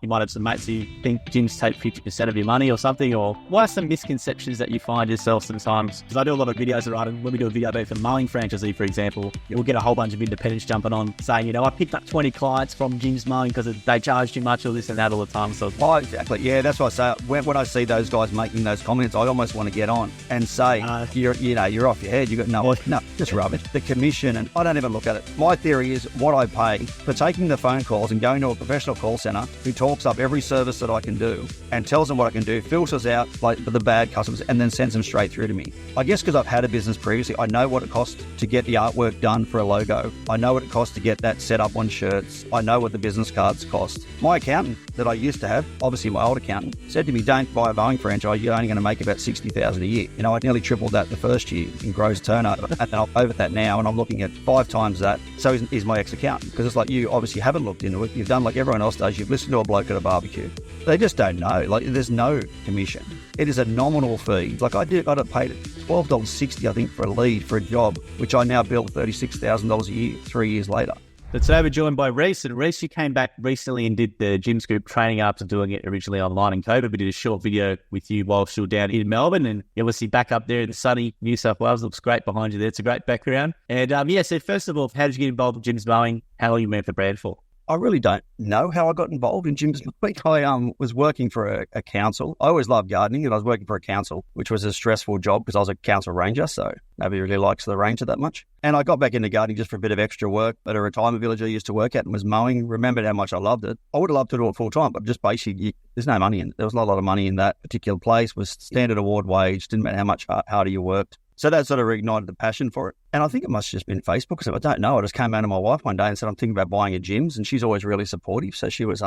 You might have some mates who think gyms take 50% of your money or something, or what are some misconceptions that you find yourself sometimes? Because I do a lot of videos, right? And when we do a video about the Mowing franchisee, for example, we'll get a whole bunch of independents jumping on saying, I picked up 20 clients from gyms mowing because they charge too much or this and that all the time. So, exactly. Yeah, that's what I say. When I see those guys making those comments, I almost want to get on and say, you're off your head. You got no, just rubbish. The commission, and I don't even look at it. My theory is what I pay for taking the phone calls and going to a professional call center who talks up every service that I can do and tells them what I can do, filters out like the bad customers, and then sends them straight through to me. I guess because I've had a business previously, I know what it costs to get the artwork done for a logo. I know what it costs to get that set up on shirts. I know what the business cards cost. My accountant that I used to have, obviously my old accountant, said to me, don't buy a mowing franchise, you're only going to make about $60,000 a year. I nearly tripled that the first year in gross turnover, and then I'm over that now, and I'm looking at 5 times that. So is my ex-accountant, because it's like, you obviously haven't looked into it. You've done like everyone else does. You've listened to a bloke at a barbecue. They just don't know. Like, there's no commission. It is a nominal fee. Like I got paid $12.60, I think, for a lead for a job, which I now bill $36,000 a year, 3 years later. So today we're joined by Rees. And Rees, you came back recently and did the Gym Scoop training after doing it originally online in COVID. We did a short video with you while still down in Melbourne, and you're obviously back up there in sunny New South Wales. Looks great behind you there. It's a great background. And so first of all, how did you get involved in gyms mowing? How long you been with the brand for? I really don't know how I got involved in gyms. I was working for a council. I always loved gardening, and I was working for a council, which was a stressful job because I was a council ranger, so nobody really likes the ranger that much. And I got back into gardening just for a bit of extra work at a retirement village I used to work at, and was mowing. Remembered how much I loved it. I would have loved to do it full time, but just basically, there's no money in it. There was not a lot of money in that particular place. Was standard award wage. Didn't matter how much harder you worked. So that sort of reignited the passion for it. And I think it must have just been Facebook. So I don't know. I just came out to my wife one day and said, I'm thinking about buying a gyms. And she's always really supportive. So she was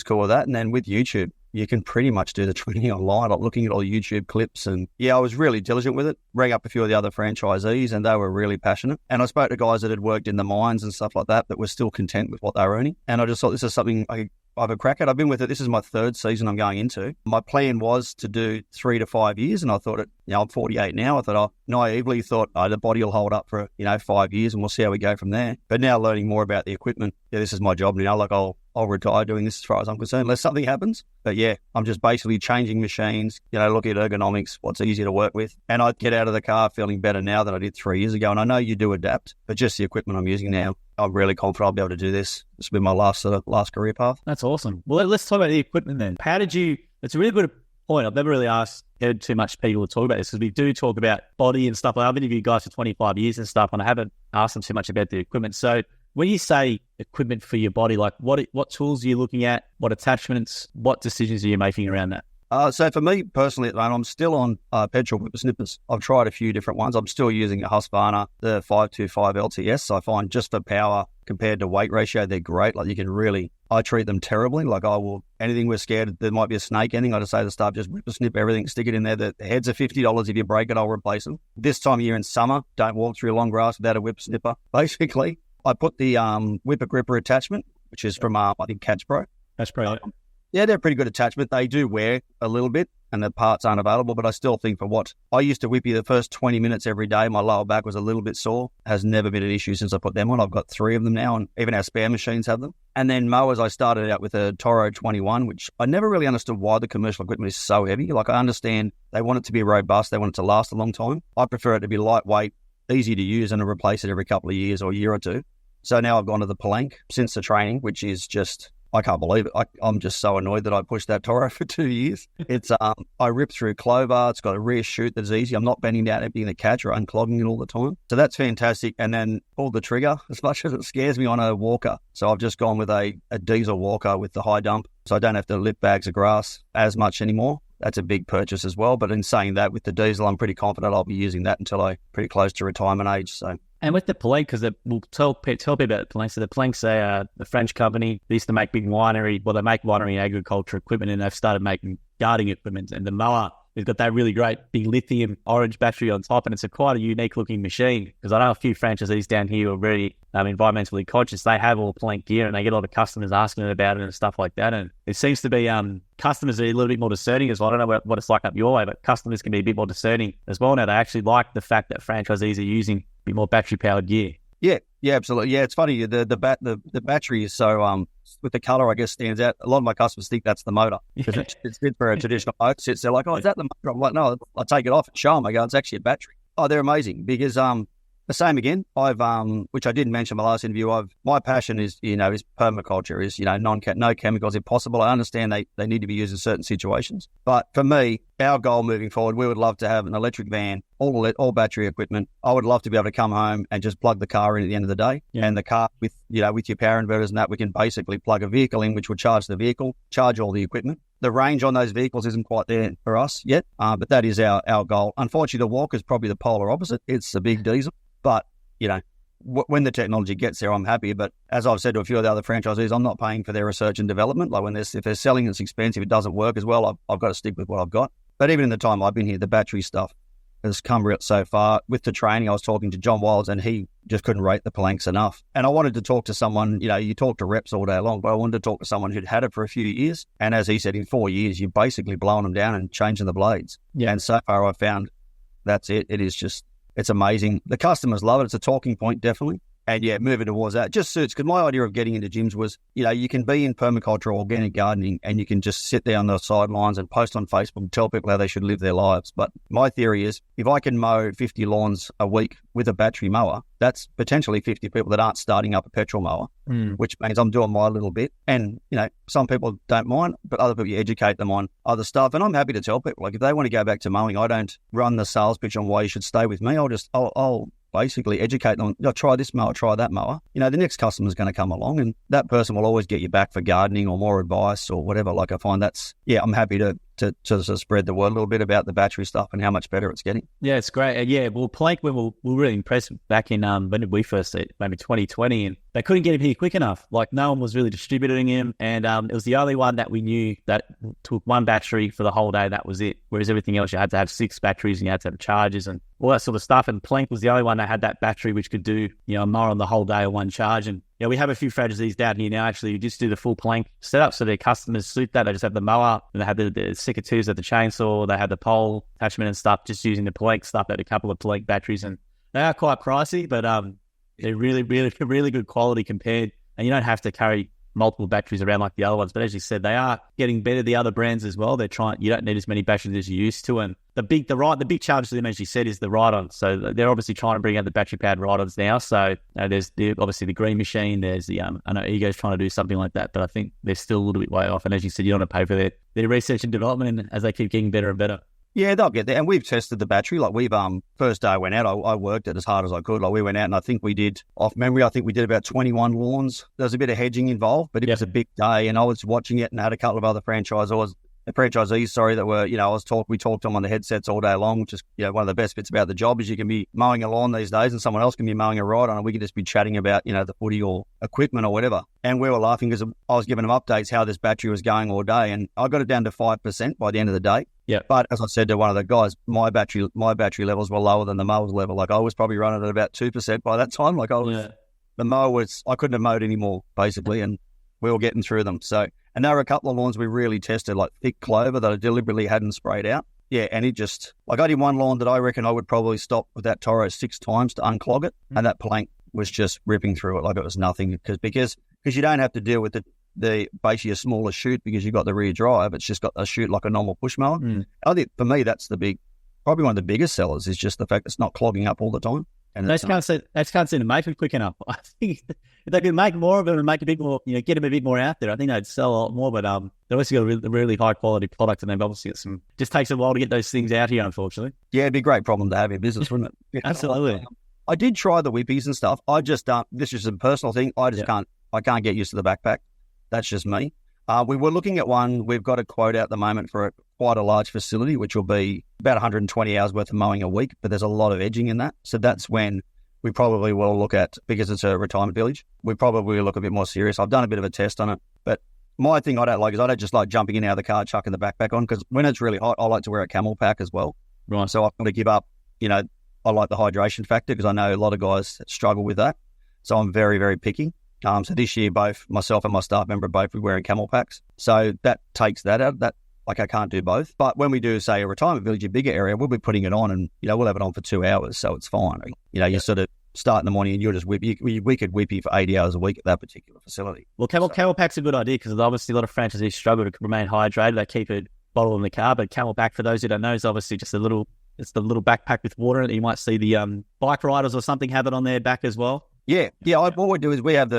cool with that. And then with YouTube, you can pretty much do the training online, like looking at all the YouTube clips. And I was really diligent with it. Rang up a few of the other franchisees, and they were really passionate. And I spoke to guys that had worked in the mines and stuff like that were still content with what they were earning. And I just thought, this is something I have a crack at. I've been with it. This is my 3rd season I'm going into. My plan was to do 3 to 5 years, and I thought I'm 48 now. I thought, naively thought, the body will hold up for 5 years, and we'll see how we go from there. But now learning more about the equipment, this is my job now. Like I'll retire doing this as far as I'm concerned, unless something happens. But I'm just basically changing machines, looking at ergonomics, what's easy to work with. And I get out of the car feeling better now than I did 3 years ago. And I know you do adapt, but just the equipment I'm using now, I'm really confident I'll be able to do this. This will be my last career path. That's awesome. Well, let's talk about the equipment then. It's a really good point. I've never really heard too much people talk about this, because we do talk about body and stuff. I've interviewed guys for 25 years and stuff, and I haven't asked them too much about the equipment. So when you say equipment for your body, like what tools are you looking at? What attachments? What decisions are you making around that? So for me personally, at the moment, I'm still on petrol whippersnippers. I've tried a few different ones. I'm still using a Husqvarna, the 525 LTS. I find just for power compared to weight ratio, they're great. Like I treat them terribly. Like anything we're scared there might be a snake ending, I just say to the staff, just whippersnip everything, stick it in there. The heads are $50. If you break it, I'll replace them. This time of year in summer, don't walk through long grass without a whippersnipper. Basically, I put the whipper gripper attachment, which is from, I think, Catch Pro. Catch Pro. Yeah, they're a pretty good attachment. They do wear a little bit, and the parts aren't available, but I still think for what I used to whippy the first 20 minutes every day, my lower back was a little bit sore. Has never been an issue since I put them on. I've got 3 of them now, and even our spare machines have them. And then mowers, I started out with a Toro 21, which I never really understood why the commercial equipment is so heavy. Like, I understand they want it to be robust, they want it to last a long time. I prefer it to be lightweight, easy to use, and to replace it every couple of years or a year or two. So now I've gone to the Plank since the training, which is just, I can't believe it. I'm just so annoyed that I pushed that Toro for 2 years. It's I rip through clover. It's got a rear chute that's easy. I'm not bending down, emptying the catch or unclogging it all the time. So that's fantastic. And then pulled the trigger, as much as it scares me, on a walker. So I've just gone with a diesel walker with the high dump. So I don't have to lift bags of grass as much anymore. That's a big purchase as well. But in saying that, with the diesel, I'm pretty confident I'll be using that until I'm pretty close to retirement age. So. And with the Plank, because we'll tell people about the Plank. So the Plank's a French company. They used to make big winery. Well, they make winery and agriculture equipment, and they've started making gardening equipment. And the mower, it's got that really great big lithium orange battery on top, and it's quite a unique looking machine. Because I know a few franchisees down here who are very environmentally conscious. They have all Plank gear, and they get a lot of customers asking them about it and stuff like that. And it seems to be customers are a little bit more discerning as well. I don't know what it's like up your way, but customers can be a bit more discerning as well now. They actually like the fact that franchisees are using a bit more battery powered gear. Yeah, absolutely. Yeah, it's funny. The battery is so with the colour, I guess, stands out. A lot of my customers think that's the motor because it's fit for a traditional motor. They're like, oh, is that the motor? I'm like, no, I'll take it off and show them. I go, it's actually a battery. Oh, they're amazing because the same again. I've which I didn't mention in my last interview. My passion is is permaculture, is no chemicals if possible. I understand they need to be used in certain situations, but for me, our goal moving forward, we would love to have an electric van, all battery equipment. I would love to be able to come home and just plug the car in at the end of the day, and the car with your power inverters and that, we can basically plug a vehicle in, which would charge the vehicle, charge all the equipment. The range on those vehicles isn't quite there for us yet, but that is our goal. Unfortunately, the Walker is probably the polar opposite. It's a big diesel, but when the technology gets there, I'm happy. But as I've said to a few of the other franchisees, I'm not paying for their research and development. Like if they're selling it's expensive, it doesn't work as well, I've got to stick with what I've got. But even in the time I've been here, the battery stuff has come real so far. With the training, I was talking to John Wilds and he just couldn't rate the planks enough. And I wanted to talk to someone, you talk to reps all day long, but I wanted to talk to someone who'd had it for a few years. And as he said, in 4 years, you're basically blowing them down and changing the blades. Yeah. And so far I've found that's it. It is just, it's amazing. The customers love it. It's a talking point, definitely. And moving towards that just suits, because my idea of getting into gyms was, you can be in permaculture or organic gardening and you can just sit there on the sidelines and post on Facebook and tell people how they should live their lives. But my theory is, if I can mow 50 lawns a week with a battery mower, that's potentially 50 people that aren't starting up a petrol mower, which means I'm doing my little bit. And, some people don't mind, but other people, you educate them on other stuff. And I'm happy to tell people, like, if they want to go back to mowing, I don't run the sales pitch on why you should stay with me. I'll basically educate them on, try this mower, try that mower. The next customer's going to come along and that person will always get you back for gardening or more advice or whatever. Like, I find I'm happy to spread the word a little bit about the battery stuff and how much better it's getting. Yeah, it's great. Well, Plank, we were really impressed back in, when did we first see it? Maybe 2020, and they couldn't get him here quick enough. Like, no one was really distributing him, and it was the only one that we knew that took one battery for the whole day. That was it. Whereas everything else, you had to have 6 batteries and you had to have chargers and all that sort of stuff. And Plank was the only one that had that battery which could do, a mower on the whole day on one charge. And we have a few franchisees down here now actually who just do the full Plank setup, so their customers suit that. They just have the mower and they have the sticker twos at the chainsaw, they have the pole attachment and stuff, just using the Plank stuff at a couple of Plank batteries. And they are quite pricey, but they're really, really, really good quality compared. And you don't have to carry multiple batteries around like the other ones. But as you said, they are getting better, the other brands as well. They're trying, you don't need as many batteries as you used to. And the big challenge to them, as you said, is the ride-on. So they're obviously trying to bring out the battery-powered ride-ons now. So there's obviously the Green Machine. There's I know Ego's trying to do something like that, but I think they're still a little bit way off. And as you said, you don't want to pay for their research and development, and as they keep getting better and better. Yeah, they'll get there. And we've tested the battery. Like, we've, first day I went out, I worked it as hard as I could. Like, we went out and I think we did, off memory, about 21 lawns. There was a bit of hedging involved, but it was a big day. And I was watching it and had a couple of other franchisees that were, we talked to them on the headsets all day long, which is, one of the best bits about the job is you can be mowing a lawn these days and someone else can be mowing a ride-on, and we can just be chatting about, the footy or equipment or whatever. And we were laughing because I was giving them updates how this battery was going all day, and I got it down to 5% by the end of the day. Yeah. But as I said to one of the guys, my battery levels were lower than the mower's level. Like, I was probably running at about 2% by that time. Like, the mower I couldn't have mowed anymore, basically, and we were getting through them. So, and there were a couple of lawns we really tested, like thick clover that I deliberately hadn't sprayed out. Yeah, and it just, like, I did one lawn that I reckon I would probably stop with that Toro 6 times to unclog it, and that Plank was just ripping through it like it was nothing, because you don't have to deal with the basically a smaller chute because you've got the rear drive. It's just got a chute like a normal push mower. I think for me that's probably one of the biggest sellers is just the fact it's not clogging up all the time. And they can't seem to make it quick enough. I think if they could make more of them and make a bit more, get them a bit more out there, I think they'd sell a lot more. But they also got a really high quality product, and they've obviously got some. Just takes a while to get those things out here, unfortunately. Yeah, it'd be a great problem to have in business, wouldn't it? Absolutely. I did try the whippies and stuff. I just this is a personal thing. I just can't. I can't get used to the backpack. That's just me. We were looking at one. We've got a quote out at the moment for quite a large facility, which will be about 120 hours worth of mowing a week, but there's a lot of edging in that. So that's when we probably will look at, because it's a retirement village, we probably look a bit more serious. I've done a bit of a test on it, but my thing I don't like is I don't just like jumping in out of the car, chucking the backpack on, because when it's really hot, I like to wear a camel pack as well. Right. So I've got to give up, I like the hydration factor because I know a lot of guys struggle with that. So I'm very, very picky. So this year, both myself and my staff member both were wearing camel packs. So that takes that out. That, like, I can't do both. But when we do, say, a retirement village, a bigger area, we'll be putting it on and, we'll have it on for 2 hours. So it's fine. You sort of, start in the morning and you'll just whip. We could whip you for 80 hours a week at that particular facility. Well, camel pack's a good idea because obviously a lot of franchisees struggle to remain hydrated. They keep a bottle in the car, but camel pack, for those who don't know, is obviously just it's the little backpack with water in it. You might see the bike riders or something have it on their back as well. Yeah. What we do is we have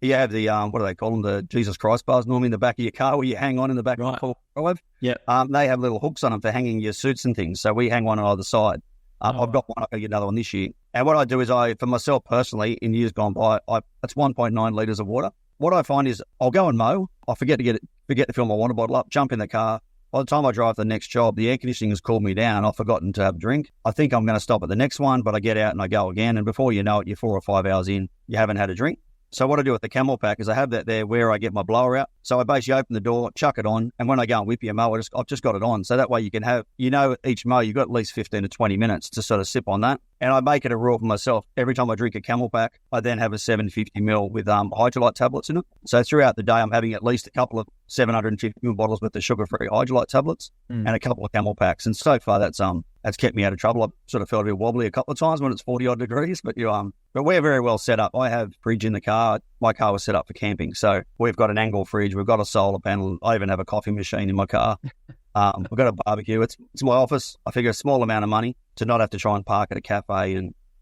you have the what do they call them? The Jesus Christ bars normally in the back of your car where you hang on in the back of the drive. Yeah. They have little hooks on them for hanging your suits and things. So we hang one on either side. I've got one. I'll get another one this year. And what I do is for myself personally, in years gone by, it's 1.9 litres of water. What I find is I'll go and mow. I forget to fill my water bottle up, jump in the car. By the time I drive to the next job, the air conditioning has cooled me down. I've forgotten to have a drink. I think I'm going to stop at the next one, but I get out and I go again. And before you know it, you're 4 or 5 hours in, you haven't had a drink. So what I do with the camel pack is I have that there where I get my blower out. So I basically open the door, chuck it on, and when I go and whip your mow, I've just got it on. So that way you can have, each mow, you've got at least 15 to 20 minutes to sort of sip on that. And I make it a rule for myself. Every time I drink a camel pack, I then have a 750ml with hydrolyte tablets in it. So throughout the day, I'm having at least a couple of 750ml bottles with the sugar-free hydrolyte tablets and a couple of camel packs. And so far, that's kept me out of trouble. I've sort of felt a bit wobbly a couple of times when it's 40-odd degrees, but we're very well set up. I have fridge in the car. My car was set up for camping. So we've got an angle fridge. We've got a solar panel. I even have a coffee machine in my car. We've got a barbecue. It's my office. I figure a small amount of money to not have to try and park at a cafe.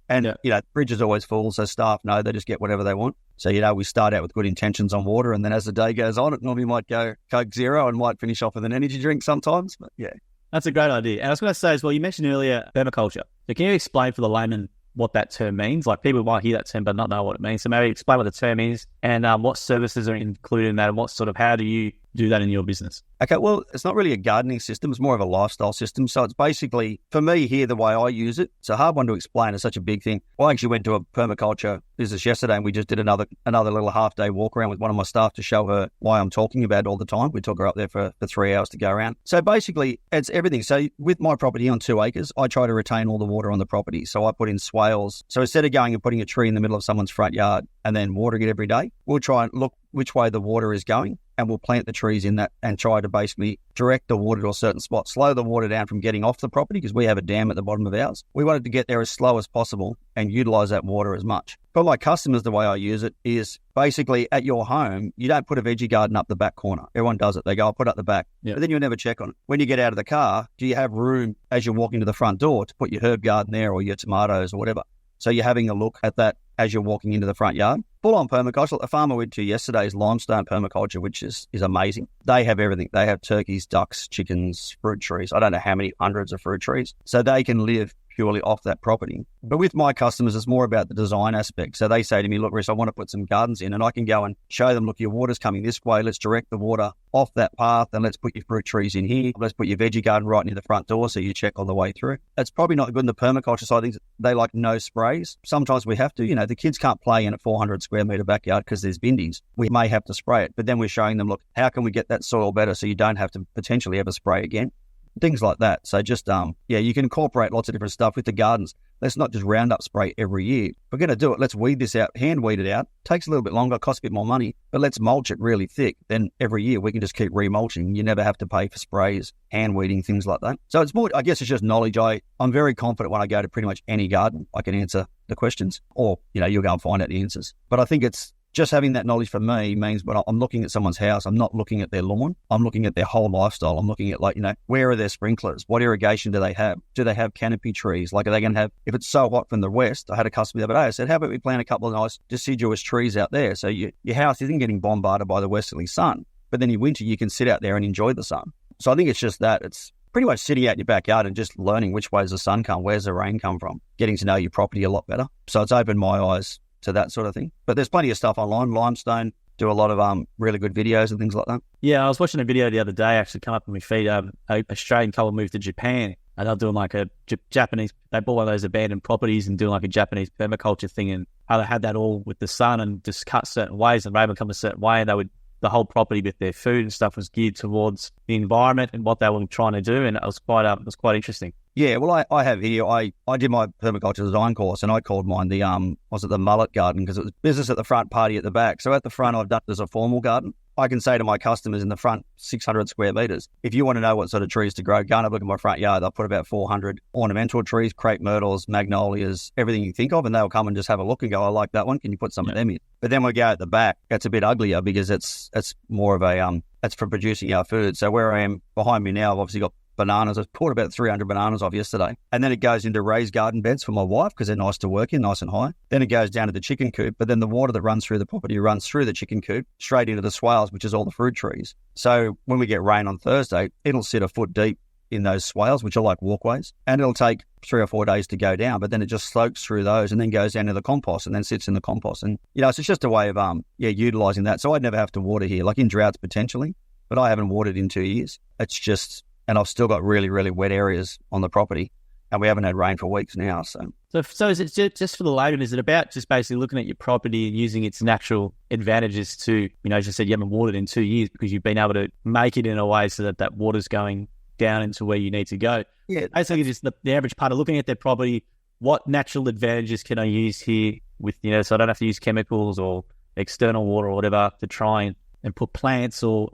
And the fridge is always full, so staff know they just get whatever they want. So, we start out with good intentions on water, and then as the day goes on, it normally might go Coke Zero and might finish off with an energy drink sometimes. But, yeah. That's a great idea. And I was going to say as well, you mentioned earlier permaculture. So can you explain for the layman what that term means? Like people might hear that term but not know what it means. So maybe explain what the term is and what services are included in that and how do you do that in your business? Okay, well, it's not really a gardening system. It's more of a lifestyle system. So it's basically, for me here, the way I use it, it's a hard one to explain. It's such a big thing. I actually went to a permaculture business yesterday and we just did another little half-day walk around with one of my staff to show her why I'm talking about it all the time. We took her up there for 3 hours to go around. So basically, it's everything. So with my property on 2 acres, I try to retain all the water on the property. So I put in swales. So instead of going and putting a tree in the middle of someone's front yard and then watering it every day, we'll try and look which way the water is going and we'll plant the trees in that and try to basically direct the water to a certain spot, slow the water down from getting off the property because we have a dam at the bottom of ours. We wanted to get there as slow as possible and utilize that water as much. For my customers, the way I use it is basically at your home, you don't put a veggie garden up the back corner. Everyone does it. They go, I'll put it up the back. Yeah. But then you'll never check on it. When you get out of the car, do you have room as you're walking to the front door to put your herb garden there or your tomatoes or whatever? So you're having a look at that as you're walking into the front yard. Full-on permaculture. The farm I went to yesterday is limestone permaculture, which is amazing. They have everything. They have turkeys, ducks, chickens, fruit trees. I don't know how many hundreds of fruit trees. So they can live purely off that property. But with my customers, it's more about the design aspect. So they say to me, look, Rees, I want to put some gardens in, and I can go and show them, look, your water's coming this way. Let's direct the water off that path and let's put your fruit trees in here. Let's put your veggie garden right near the front door so you check all the way through. It's probably not good in the permaculture side of things. They like no sprays. Sometimes we have to, the kids can't play in a 400 square metre backyard because there's bindies. We may have to spray it, but then we're showing them, look, how can we get that soil better so you don't have to potentially ever spray again? Things like that. So just, you can incorporate lots of different stuff with the gardens. Let's not just Roundup spray every year. If we're going to do it, let's weed this out, hand weed it out. Takes a little bit longer, costs a bit more money, but let's mulch it really thick. Then every year we can just keep remulching. You never have to pay for sprays, hand weeding, things like that. So it's more, I guess it's just knowledge. I'm very confident when I go to pretty much any garden, I can answer the questions or, you'll go and find out the answers. But I think it's, just having that knowledge for me means when I'm looking at someone's house, I'm not looking at their lawn. I'm looking at their whole lifestyle. I'm looking at where are their sprinklers? What irrigation do they have? Do they have canopy trees? Like, are they going to have, if it's so hot from the west, I had a customer the other day, I said, how about we plant a couple of nice deciduous trees out there? So your house isn't getting bombarded by the westerly sun, but then in winter you can sit out there and enjoy the sun. So I think it's just that. It's pretty much sitting out in your backyard and just learning which ways the sun come, where's the rain come from, getting to know your property a lot better. So it's opened my eyes to that sort of thing. But there's plenty of stuff online. Limestone do a lot of really good videos and things like that. Yeah, I was watching a video the other day, actually come up on my feed. A Australian couple moved to Japan and they're doing like a Japanese, they bought one of those abandoned properties and doing like a Japanese permaculture thing, and how they had that all with the sun and just cut certain ways and rain would come a certain way, and the whole property with their food and stuff was geared towards the environment and what they were trying to do, and it was quite interesting. Yeah, well, I have here, I did my permaculture design course and I called mine the mullet garden because it was business at the front, party at the back. So at the front, I've done it as a formal garden. I can say to my customers in the front 600 square metres, if you want to know what sort of trees to grow, go and have a look at my front yard. I'll put about 400 ornamental trees, crepe myrtles, magnolias, everything you think of, and they'll come and just have a look and go, I like that one. Can you put some of them in? But then we go at the back, it's a bit uglier because it's more of a, it's for producing our food. So where I am behind me now, I've obviously got bananas. I poured about 300 bananas off yesterday. And then it goes into raised garden beds for my wife because they're nice to work in, nice and high. Then it goes down to the chicken coop, but then the water that runs through the property runs through the chicken coop straight into the swales, which is all the fruit trees. So when we get rain on Thursday, it'll sit a foot deep in those swales, which are like walkways, and it'll take 3 or 4 days to go down, but then it just soaks through those and then goes down to the compost and then sits in the compost. And, so it's just a way of, utilising that. So I'd never have to water here, like in droughts potentially, but I haven't watered in 2 years. It's just, and I've still got really, really wet areas on the property, and we haven't had rain for weeks now. So is it just for the layman? Is it about just basically looking at your property and using its natural advantages to, as you said, you haven't watered in 2 years because you've been able to make it in a way so that water's going down into where you need to go? Yeah. Basically, just the average part of looking at their property, what natural advantages can I use here with, so I don't have to use chemicals or external water or whatever to try and put plants or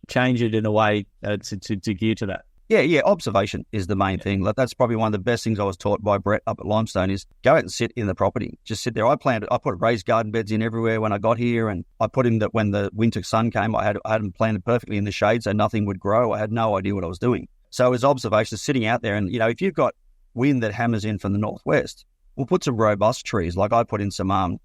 change it in a way to gear to that. Yeah. Observation is the main thing. Like, that's probably one of the best things I was taught by Brett up at Limestone is go out and sit in the property. Just sit there. I put raised garden beds in everywhere when I got here, and I put in that when the winter sun came, I had them planted perfectly in the shade so nothing would grow. I had no idea what I was doing. So it was observation, sitting out there, and if you've got wind that hammers in from the northwest, we'll put some robust trees. Like I put in some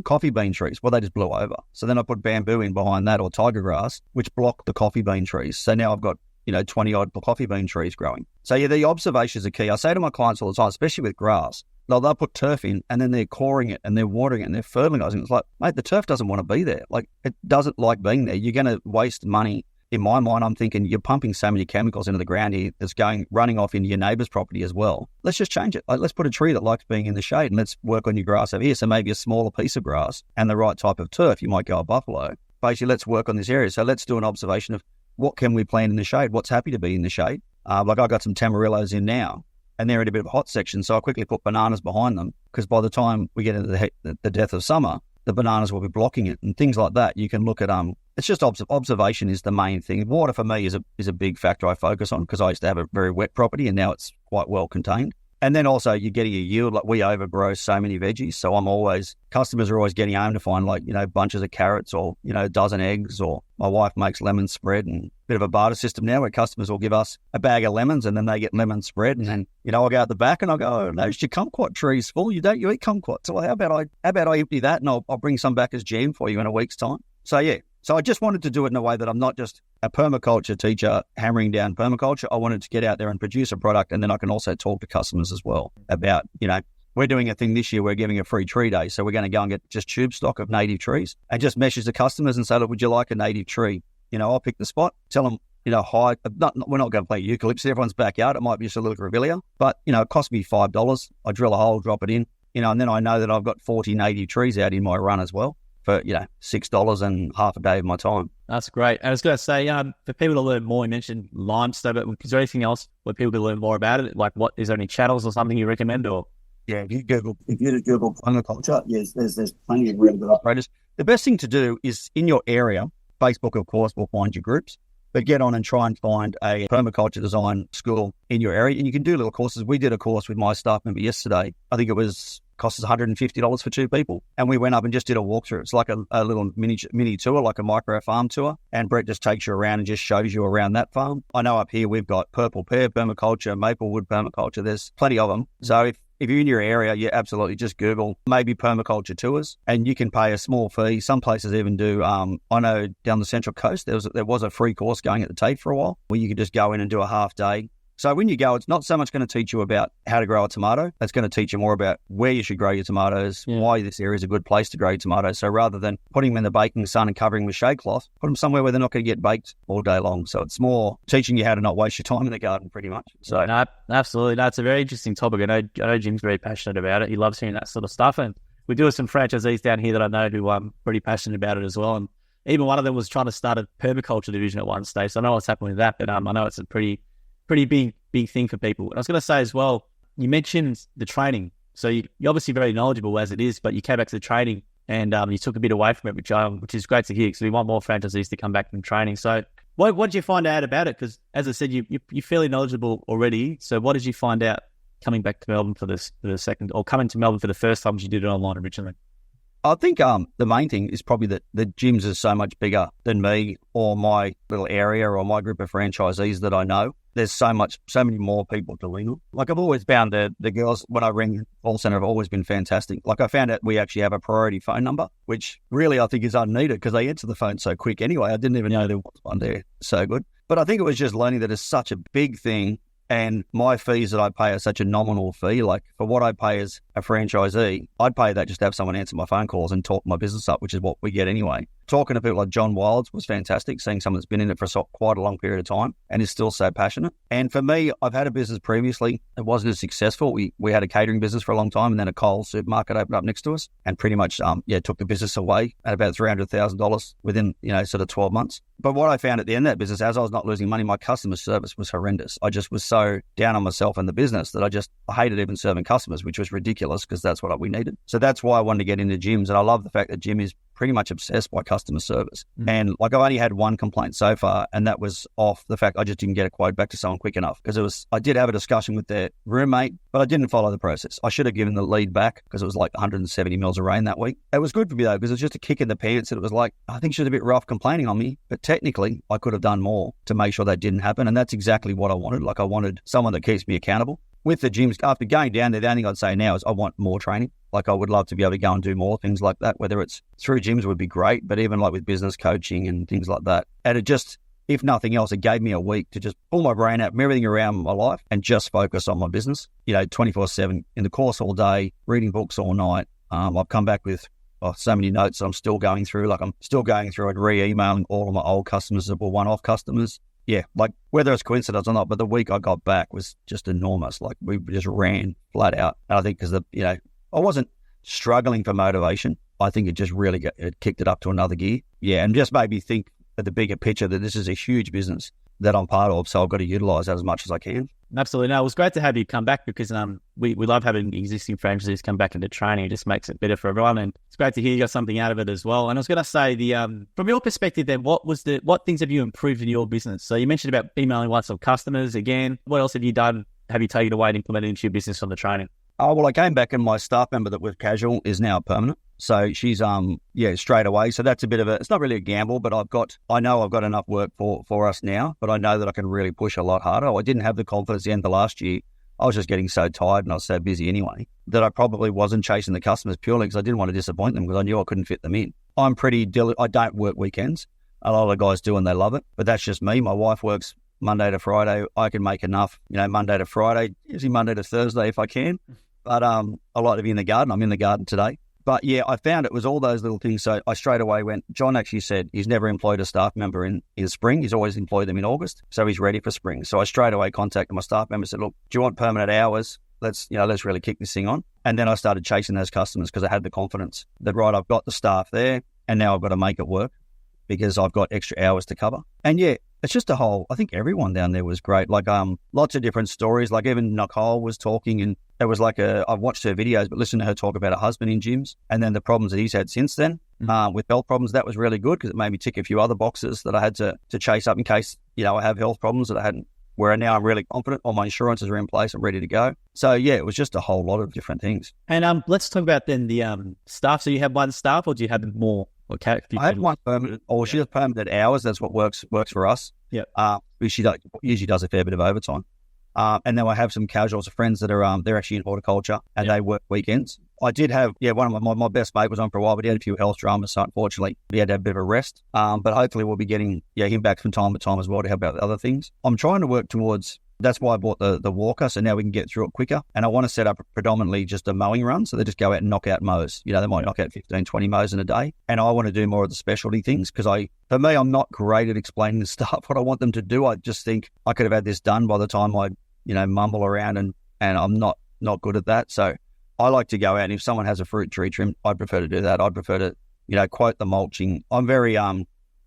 coffee bean trees. Well, they just blew over. So then I put bamboo in behind that, or tiger grass, which blocked the coffee bean trees. So now I've got 20 odd coffee bean trees growing. So the observations are key. I say to my clients all the time, especially with grass, they'll put turf in and then they're coring it and they're watering it and they're fertilizing it. It's like, mate, the turf doesn't want to be there. Like, it doesn't like being there. You're going to waste money. In my mind, I'm thinking you're pumping so many chemicals into the ground here that's running off into your neighbour's property as well. Let's just change it. Like, let's put a tree that likes being in the shade and let's work on your grass over here. So maybe a smaller piece of grass and the right type of turf. You might go a buffalo. Basically, let's work on this area. So let's do an observation of what can we plant in the shade? What's happy to be in the shade? Like I got some tamarillos in now, and they're in a bit of a hot section, so I quickly put bananas behind them because by the time we get into the death of summer, the bananas will be blocking it and things like that. You can look at it's just observation is the main thing. Water for me is a big factor I focus on because I used to have a very wet property and now it's quite well contained. And then also you're getting a yield. Like, we overgrow so many veggies. So customers are always getting home to find bunches of carrots or, a dozen eggs, or my wife makes lemon spread, and a bit of a barter system now where customers will give us a bag of lemons and then they get lemon spread. And then, I'll go out the back and I'll go, oh, those your kumquat trees full. You eat kumquat. So how about I empty that and I'll bring some back as jam for you in a week's time. So yeah. So I just wanted to do it in a way that I'm not just a permaculture teacher hammering down permaculture. I wanted to get out there and produce a product, and then I can also talk to customers as well about, we're doing a thing this year. We're giving a free tree day. So we're going to go and get just tube stock of native trees and just message the customers and say, look, would you like a native tree? I'll pick the spot, tell them, hi, we're not going to plant eucalypts in everyone's backyard. It might be just a little grevillea, but, it cost me $5. I drill a hole, drop it in, and then I know that I've got 40 native trees out in my run as well. For $6 and half a day of my time. That's great. I was going to say, for people to learn more, you mentioned limestone, but is there anything else where people can learn more about it? Like, is there any channels or something you recommend? Or if you Google permaculture, yes, there's plenty of really good operators. The best thing to do is in your area. Facebook, of course, will find your groups, but get on and try and find a permaculture design school in your area, and you can do little courses. We did a course with my staff member yesterday. I think it cost us $150 for 2 people. And we went up and just did a walkthrough. It's like a little mini tour, like a micro farm tour. And Brett just takes you around and just shows you around that farm. I know up here we've got purple pear permaculture, maplewood permaculture. There's plenty of them. So if you're in your area, you absolutely just Google maybe permaculture tours, and you can pay a small fee. Some places even do. I know down the Central Coast, there was a free course going at the Tate for a while where you could just go in and do a half day. So when you go, it's not so much going to teach you about how to grow a tomato. It's going to teach you more about where you should grow your tomatoes, why this area is a good place to grow your tomatoes. So rather than putting them in the baking sun and covering them with shade cloth, put them somewhere where they're not going to get baked all day long. So it's more teaching you how to not waste your time in the garden, pretty much. So no, absolutely. No, it's a very interesting topic. I know Jim's very passionate about it. He loves hearing that sort of stuff. And we do have some franchisees down here that I know who are pretty passionate about it as well. And even one of them was trying to start a permaculture division at one stage. So I know what's happening with that, but I know it's a pretty big thing for people. And I was going to say as well, you mentioned the training. So you're obviously very knowledgeable as it is, but you came back to the training. and you took a bit away from it, which is great to hear, because we want more franchisees to come back from training. So what did you find out about it? Because as I said, you're fairly knowledgeable already. So what did you find out coming back to Melbourne for the second, or coming to Melbourne for the first time as you did it online originally? I think the main thing is probably that the gyms are so much bigger than me or my little area or my group of franchisees that I know. There's so many more people to lean on. Like, I've always found the girls, when I ring call center, have always been fantastic. Like, I found out we actually have a priority phone number, which really I think is unneeded because they answer the phone so quick anyway. I didn't even know there was one there. So good. But I think it was just learning that it's such a big thing. And my fees that I pay are such a nominal fee. Like, for what I pay as a franchisee, I'd pay that just to have someone answer my phone calls and talk my business up, which is what we get anyway. Talking to people like John Wilds was fantastic, seeing someone that's been in it for quite a long period of time and is still so passionate. And for me, I've had a business previously. It wasn't as successful. We had a catering business for a long time, and then a Coles supermarket opened up next to us and pretty much took the business away at about $300,000 within, sort of 12 months. But what I found at the end of that business, as I was not losing money, my customer service was horrendous. I just was so down on myself and the business that I hated even serving customers, which was ridiculous because that's what we needed. So that's why I wanted to get into gyms. And I love the fact that gym is pretty much obsessed by customer service. And like, I've only had one complaint so far, and that was off the fact I just didn't get a quote back to someone quick enough, because I did have a discussion with their roommate, but I didn't follow the process. I should have given the lead back because it was like 170 mils of rain that week. It was good for me though, because it was just a kick in the pants, and it was like, I think she was a bit rough complaining on me, but technically I could have done more to make sure that didn't happen. And that's exactly what I wanted. Like, I wanted someone that keeps me accountable. With the gyms, after going down there, the only thing I'd say now is I want more training. Like, I would love to be able to go and do more things like that, whether it's through gyms would be great, but even like with business coaching and things like that. And it just, if nothing else, it gave me a week to just pull my brain out from everything around my life and just focus on my business, 24/7 in the course all day, reading books all night. I've come back with so many notes that I'm still going through. Like, I'm still going through and re-emailing all of my old customers that were one-off customers. Yeah, like, whether it's coincidence or not, but the week I got back was just enormous. Like, we just ran flat out. And I think because I wasn't struggling for motivation. I think it just really it kicked it up to another gear. Yeah, and just made me think at the bigger picture that this is a huge business that I'm part of, so I've got to utilize that as much as I can. Absolutely. No, it was great to have you come back, because we love having existing franchisees come back into training. It just makes it better for everyone, and it's great to hear you got something out of it as well. And I was going to say, from your perspective then, what things have you improved in your business? So you mentioned about emailing lots of customers again. What else have you done? Have you taken away and implemented into your business from the training? Oh, well, I came back, and my staff member that was casual is now permanent. So she's, straight away. So that's a bit of it's not really a gamble, but I know I've got enough work for us now, but I know that I can really push a lot harder. I didn't have the confidence at the end of last year. I was just getting so tired and I was so busy anyway that I probably wasn't chasing the customers purely because I didn't want to disappoint them, because I knew I couldn't fit them in. I'm pretty diligent. I don't work weekends. A lot of the guys do and they love it, but that's just me. My wife works Monday to Friday. I can make enough, Monday to Friday, usually Monday to Thursday if I can. But I like to be in the garden. I'm in the garden today. But yeah, I found it was all those little things. So I straight away went, John actually said he's never employed a staff member in spring. He's always employed them in August. So he's ready for spring. So I straight away contacted my staff member and said, look, do you want permanent hours? Let's really kick this thing on. And then I started chasing those customers because I had the confidence that, right, I've got the staff there and now I've got to make it work because I've got extra hours to cover. And yeah, it's just I think everyone down there was great. Like, lots of different stories. Like, even Nicole was talking, and it was like I've watched her videos, but listened to her talk about her husband in gyms and then the problems that he's had since then with health problems. That was really good because it made me tick a few other boxes that I had to chase up in case, I have health problems that I hadn't, where now I'm really confident. All my insurances are in place. I'm ready to go. So yeah, it was just a whole lot of different things. And let's talk about then the staff. So you have one staff, or do you have more? Okay. I had one permanent, or she does permanent hours. That's what works for us. Yeah. She usually does a fair bit of overtime. And then I have some casuals of friends that are they're actually in horticulture and they work weekends. I did have one of my best mate was on for a while, but he had a few health dramas, so unfortunately he had to have a bit of a rest. But hopefully we'll be getting him back from time to time as well to help out with other things. I'm trying to work towards. That's why I bought the walker, so now we can get through it quicker. And I want to set up predominantly just a mowing run, so they just go out and knock out mows. They might knock out 15, 20 mows in a day. And I want to do more of the specialty things because for me, I'm not great at explaining the stuff, what I want them to do. I just think I could have had this done by the time I, mumble around and I'm not good at that. So I like to go out, and if someone has a fruit tree trim, I'd prefer to do that. I'd prefer to, quote the mulching. I'm very, I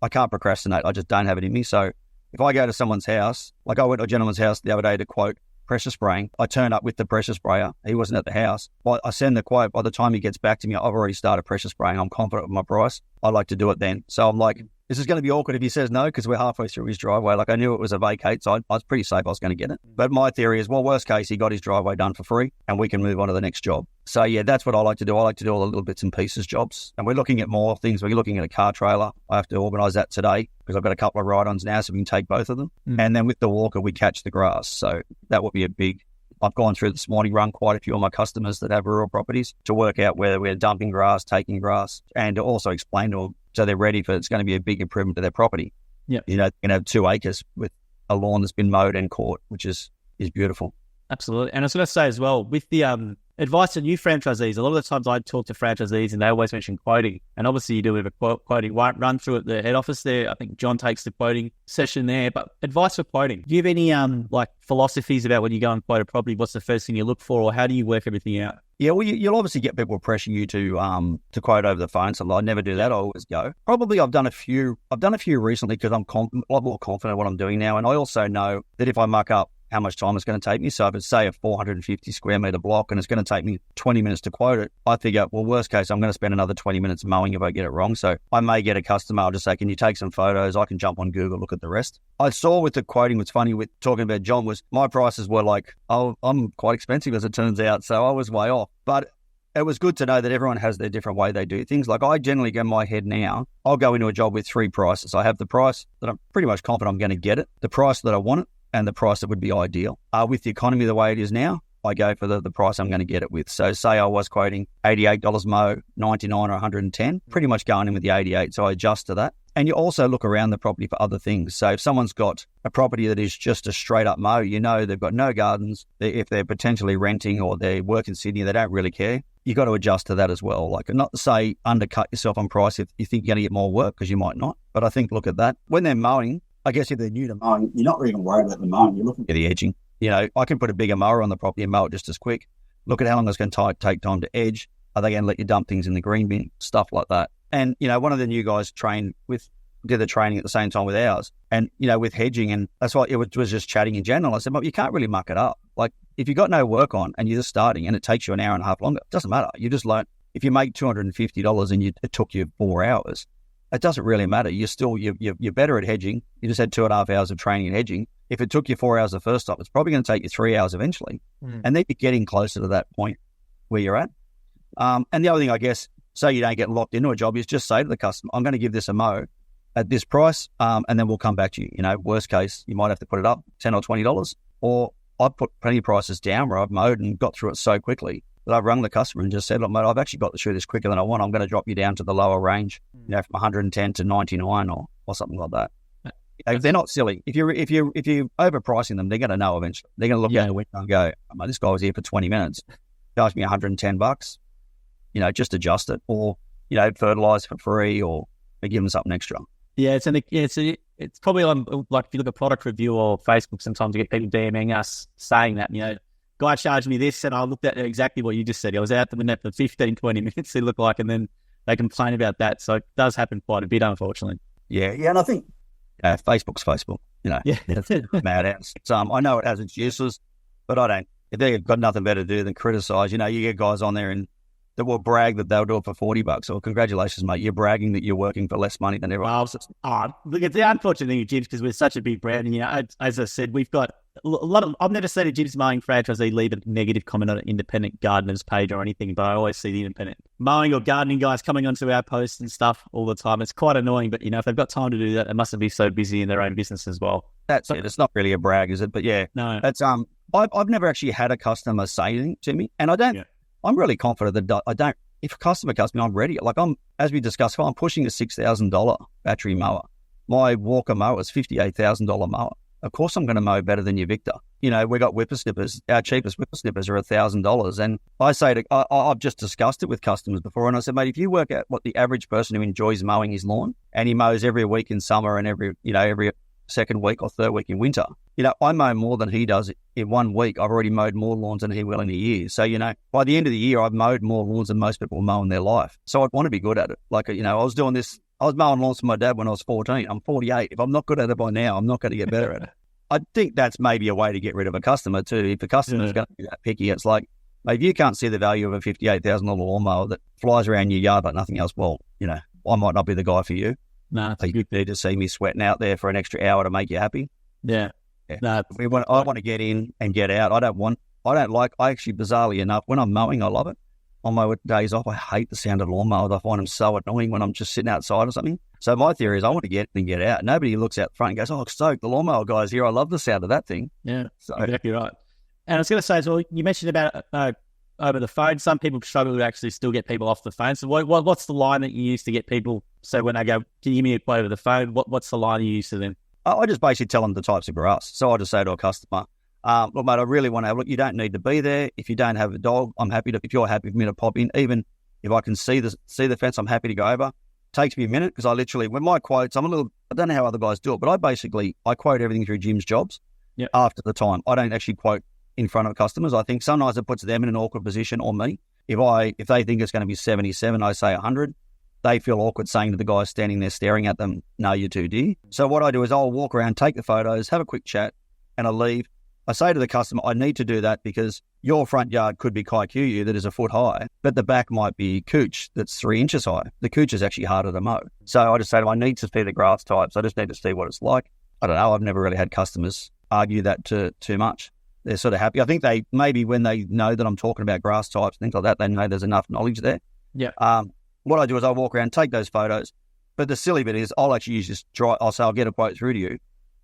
can't procrastinate. I just don't have it in me. So if I go to someone's house, like I went to a gentleman's house the other day to quote pressure spraying. I turn up with the pressure sprayer. He wasn't at the house. But I send the quote. By the time he gets back to me, I've already started pressure spraying. I'm confident with my price. I like to do it then. So I'm like, this is going to be awkward if he says no, because we're halfway through his driveway. Like, I knew it was a vacate, so I was pretty safe I was going to get it. But my theory is, well, worst case, he got his driveway done for free and we can move on to the next job. So yeah, that's what I like to do. I like to do all the little bits and pieces jobs. And we're looking at more things. We're looking at a car trailer. I have to organise that today because I've got a couple of ride-ons now, so we can take both of them. And then with the walker, we catch the grass. So that would be a big... I've gone through this morning, run quite a few of my customers that have rural properties to work out whether we're dumping grass, taking grass, and to also explain to them so they're ready for it's going to be a big improvement to their property. Yeah, you know, you can have 2 acres with a lawn that's been mowed and caught, which is beautiful. Absolutely. And I was going to say as well, with the advice to new franchisees, a lot of the times I talk to franchisees and they always mention quoting. And obviously you do with a quoting run through at the head office there. I think John takes the quoting session there. But advice for quoting. Do you have any like philosophies about when you go and quote a property? What's the first thing you look for, or how do you work everything out? Yeah, well, you'll obviously get people pressuring you to quote over the phone. So I never do that. I always go. Probably I've done a few recently because I'm a lot more confident in what I'm doing now. And I also know that if I muck up, how much time it's going to take me. So if it's, say, a 450 square metre block and it's going to take me 20 minutes to quote it, I figure, well, worst case, I'm going to spend another 20 minutes mowing if I get it wrong. So I may get a customer, I'll just say, can you take some photos? I can jump on Google, look at the rest. I saw with the quoting, what's funny with talking about John was my prices were like, oh, I'm quite expensive as it turns out. So I was way off. But it was good to know that everyone has their different way they do things. Like I generally go in my head now, I'll go into a job with 3 prices. I have the price that I'm pretty much confident I'm going to get it, the price that I want it, and the price that would be ideal. With the economy the way it is now, I go for the price I'm going to get it with. So say I was quoting $88 mow, 99 or 110, pretty much going in with the 88. So I adjust to that. And you also look around the property for other things. So if someone's got a property that is just a straight up mow, you know they've got no gardens. If they're potentially renting or they work in Sydney, they don't really care. You got to adjust to that as well. Like, not to say undercut yourself on price if you think you're going to get more work, because you might not. But I think look at that. When they're mowing, I guess if they're new to mowing, you're not even worried about the mowing. You're looking at the edging. You know, I can put a bigger mower on the property and mow it just as quick. Look at how long it's going to take time to edge. Are they going to let you dump things in the green bin? Stuff like that. And, you know, one of the new guys did the training at the same time with ours. And, you know, with hedging, and that's why it was just chatting in general. I said, well, you can't really muck it up. Like, if you've got no work on and you're just starting and it takes you an hour and a half longer, it doesn't matter. You just learn. If you make $250 and it took you 4 hours, it doesn't really matter. You're better at hedging. You just had 2.5 hours of training in hedging. If it took you 4 hours the first time, it's probably going to take you 3 hours eventually. And then you're getting closer to that point where you're at. And the other thing, I guess, so you don't get locked into a job, is just say to the customer, I'm going to give this a mow at this price, and then we'll come back to you. You know, worst case, you might have to put it up $10 or $20. Or I've put plenty of prices down where I've mowed and got through it so quickly that I've rung the customer and just said, look, mate, I've actually got through this quicker than I want. I'm going to drop you down to the lower range, you know, from 110 to 99 or something like that. You know, they're not silly. If you're overpricing them, they're going to know eventually. They're going to look at the window and go, oh, mate, this guy was here for 20 minutes, charged me $110. You know, just adjust it, or, you know, fertilize for free, or give them something extra. Yeah, it's probably on, like, if you look at product review or Facebook, sometimes you get people DMing us saying that, you know, guy charged me this, and I looked at exactly what you just said. I was out the window for 15, 20 minutes, it looked like, and then they complain about that. So it does happen quite a bit, unfortunately. Yeah, and I think Facebook's Facebook, you know. Yeah. It's mad ass. I know it has its uses, but I don't. If they've got nothing better to do than criticize, you know, you get guys on there and that will brag that they'll do it for $40. Or congratulations, mate, you're bragging that you're working for less money than everyone else. Look, it's the unfortunate thing with gyms, because we're such a big brand. And, you know, as I said, we've got a lot of, I've never seen a gyms mowing franchisee leave a negative comment on an independent gardener's page or anything, but I always see the independent mowing or gardening guys coming onto our posts and stuff all the time. It's quite annoying, but, you know, if they've got time to do that, they mustn't be so busy in their own business as well. That's it. It's not really a brag, is it? But yeah, no, that's I've never actually had a customer say anything to me, and I don't. Yeah. I'm really confident that I don't. If a customer comes to me, I'm ready. Like, as we discussed, I'm pushing a $6,000 battery mower. My Walker mower is $58,000 mower. Of course, I'm going to mow better than your Victor. You know, we got whippersnippers. Our cheapest whippersnippers are $1,000. And I say I've just discussed it with customers before, and I said, mate, if you work out what the average person who enjoys mowing his lawn, and he mows every week in summer and every second week or third week in winter, you know, I mow more than he does in 1 week. I've already mowed more lawns than he will in a year. So, you know, by the end of the year, I've mowed more lawns than most people mow in their life. So I'd want to be good at it. Like, you know, I was mowing lawns for my dad when I was 14. I'm 48. If I'm not good at it by now, I'm not going to get better at it. I think that's maybe a way to get rid of a customer too. If the customer's going to be that picky, it's like, if you can't see the value of a $58,000 lawnmower that flies around your yard like nothing else, well, I might not be the guy for you. No, you need to see me sweating out there for an extra hour to make you happy. Yeah. No, I want to get in and get out. I actually, bizarrely enough, when I'm mowing, I love it. On my days off, I hate the sound of lawnmowers. I find them so annoying when I'm just sitting outside or something. So my theory is I want to get in and get out. Nobody looks out front and goes, oh, Stoke, the lawnmower guy's here. I love the sound of that thing. Yeah, so, exactly right. And I was going to say as well, you mentioned about over the phone. Some people struggle to actually still get people off the phone. So what's the line that you use to get people? So when they go, can you give me a quote over the phone? What's the line you use to them? I just basically tell them the types of grass. So I just say to a customer, look, mate, I really want to have a look. You don't need to be there. If you don't have a dog, I'm happy to, if you're happy for me to pop in, even if I can see the fence, I'm happy to go over. Takes me a minute because I literally, when my quotes, I don't know how other guys do it, but I quote everything through Jim's jobs after the time. I don't actually quote in front of customers. I think sometimes it puts them in an awkward position, or me. If they think it's going to be 77, I say 100. They feel awkward saying to the guy standing there staring at them, no, you're too dear. So what I do is I'll walk around, take the photos, have a quick chat, and I leave. I say to the customer, I need to do that because your front yard could be Kikuyu that is a foot high, but the back might be couch that's 3 inches high. The couch is actually harder to mow. So I just say to them, I need to see the grass types. I just need to see what it's like. I don't know. I've never really had customers argue that too much. They're sort of happy. I think they, maybe when they know that I'm talking about grass types, things like that, they know there's enough knowledge there. Yeah. What I do is I walk around, take those photos. But the silly bit is I'll actually I'll say I'll get a quote through to you.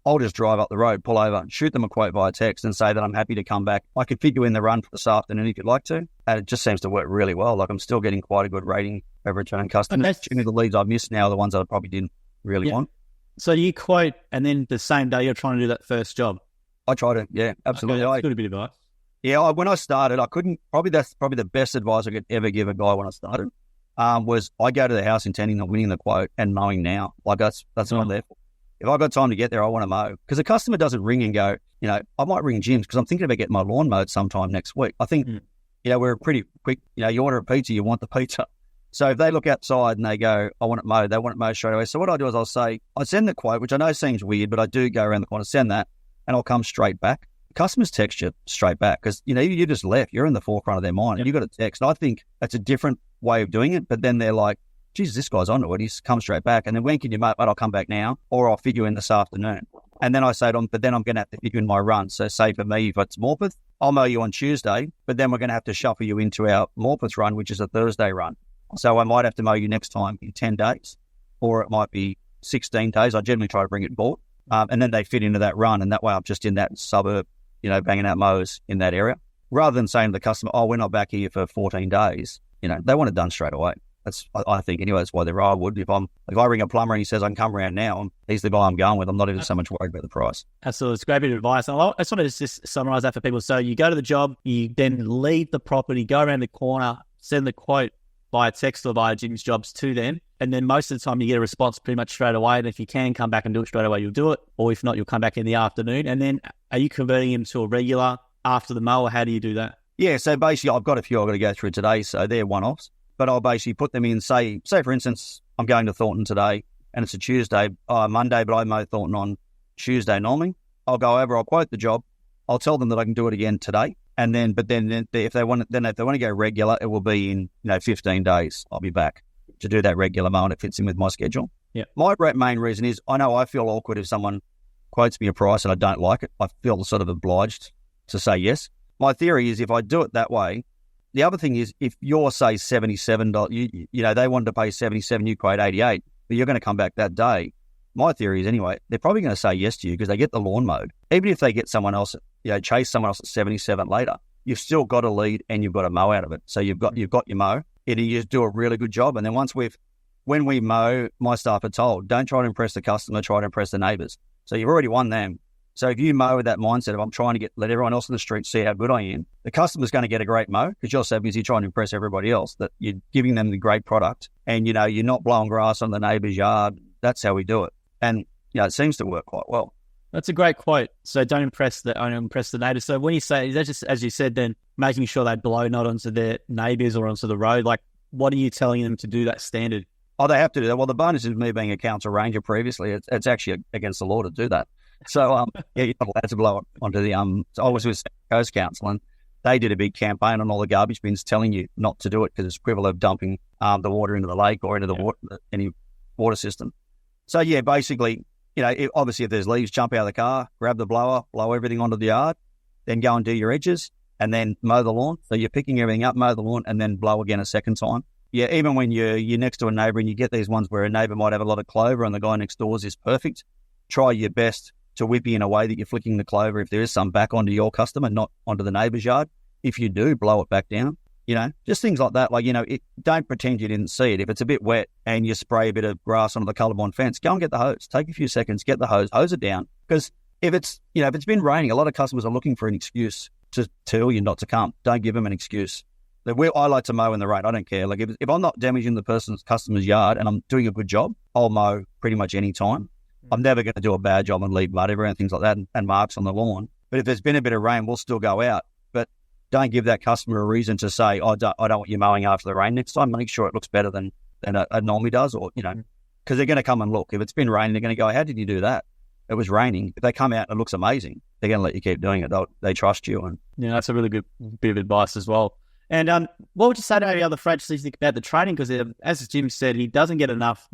I'll just drive up the road, pull over, shoot them a quote via text and say that I'm happy to come back. I could fit you in the run for this afternoon if you'd like to. And it just seems to work really well. Like I'm still getting quite a good rating of return customers. The leads I've missed now are the ones that I probably didn't really want. So you quote and then the same day you're trying to do that first job? I try to, yeah, absolutely. Okay, that's good, a bit of advice. Yeah, when I started, I couldn't, that's probably the best advice I could ever give a guy when I started, was I go to the house intending on winning the quote and mowing now. Like that's what I'm there for. If I've got time to get there, I want to mow. Because the customer doesn't ring and go, I might ring Jim's because I'm thinking about getting my lawn mowed sometime next week. I think, we're pretty quick, you order a pizza, you want the pizza. So if they look outside and they go, I want it mowed, they want it mowed straight away. So what I do is I'll say, I send the quote, which I know seems weird, but I do go around the corner, send that, and I'll come straight back. Customers text you straight back because, you just left. You're in the forefront of their mind and you got a text. And I think that's a different way of doing it. But then they're like, Jesus, this guy's onto it. He's come straight back. And then when can you mow? I'll come back now or I'll fit you in this afternoon. And then I say to them, but then I'm going to have to fit you in my run. So say for me, if it's Morpeth, I'll mow you on Tuesday, but then we're going to have to shuffle you into our Morpeth run, which is a Thursday run. So I might have to mow you next time in 10 days or it might be 16 days. I generally try to bring it bought. And then they fit into that run. And that way I'm just in that suburb, banging out mowers in that area. Rather than saying to the customer, we're not back here for 14 days, they want it done straight away. I think anyway, that's why I would. If I ring a plumber and he says I can come around now, he's the guy I'm going with. I'm not even so much worried about the price. Absolutely. It's a great bit of advice. I just want to just summarize that for people. So you go to the job, you then leave the property, go around the corner, send the quote via text or via Jim's Jobs to them. And then most of the time you get a response pretty much straight away. And if you can come back and do it straight away, you'll do it. Or if not, you'll come back in the afternoon. And then are you converting him to a regular after the mow, or how do you do that? Yeah, so basically I've got a few I've got to go through today. So they're one-offs. But I'll basically put them in, say for instance, I'm going to Thornton today and it's a Monday, but I mow Thornton on Tuesday normally. I'll go over, I'll quote the job. I'll tell them that I can do it again today. And then, if they want to go regular, it will be in, 15 days. I'll be back to do that regular mow and it fits in with my schedule. Yeah. My main reason is I feel awkward if someone quotes me a price and I don't like it. I feel sort of obliged to say yes. My theory is if I do it that way, the other thing is, if you're, say, $77, they wanted to pay $77, you quote $88, but you're going to come back that day. My theory is, anyway, they're probably going to say yes to you because they get the lawn mowed. Even if they get someone else, chase someone else at 77 later, you've still got a lead and you've got a mow out of it. So you've got your mow, and you do a really good job. And then when we mow, my staff are told, don't try to impress the customer, try to impress the neighbours. So you've already won them. So if you mow with that mindset of I'm trying to let everyone else in the street see how good I am, the customer's going to get a great mow because you're so busy trying to impress everybody else that you're giving them the great product and, you're not blowing grass on the neighbour's yard. That's how we do it. And, it seems to work quite well. That's a great quote. So don't impress the neighbours. So when you say, is that just, as you said, then making sure they blow not onto their neighbours or onto the road, like what are you telling them to do that standard? Oh, they have to do that. Well, the bonus is me being a council ranger previously. It's actually against the law to do that. So, yeah, you're not allowed to blow it onto the, so I was with Coast Council, and they did a big campaign on all the garbage bins telling you not to do it because it's equivalent of dumping the water into the lake or into the water, any water system. So, yeah, basically, obviously if there's leaves, jump out of the car, grab the blower, blow everything onto the yard, then go and do your edges and then mow the lawn. So you're picking everything up, mow the lawn, and then blow again a second time. Yeah, even when you're next to a neighbour and you get these ones where a neighbour might have a lot of clover and the guy next door's is perfect, try your best to whippy in a way that you're flicking the clover if there is some back onto your customer, not onto the neighbour's yard. If you do, blow it back down. Just things like that. Like, don't pretend you didn't see it. If it's a bit wet and you spray a bit of grass onto the colour-bond fence, go and get the hose. Take a few seconds, get the hose it down. Because if it's been raining, a lot of customers are looking for an excuse to tell you not to come. Don't give them an excuse. I like to mow in the rain. I don't care. Like, if I'm not damaging the customer's yard and I'm doing a good job, I'll mow pretty much any time. I'm never going to do a bad job and leave mud everywhere and things like that and marks on the lawn. But if there's been a bit of rain, we'll still go out. But don't give that customer a reason to say, I don't want you mowing after the rain next time. Make sure it looks better than it normally does, or, because they're going to come and look. If it's been raining, they're going to go, how did you do that? It was raining. If they come out and it looks amazing, they're going to let you keep doing it. They trust you. And yeah, that's a really good bit of advice as well. And what would you say to any other franchisees about the training? Because as Jim said, we don't get enough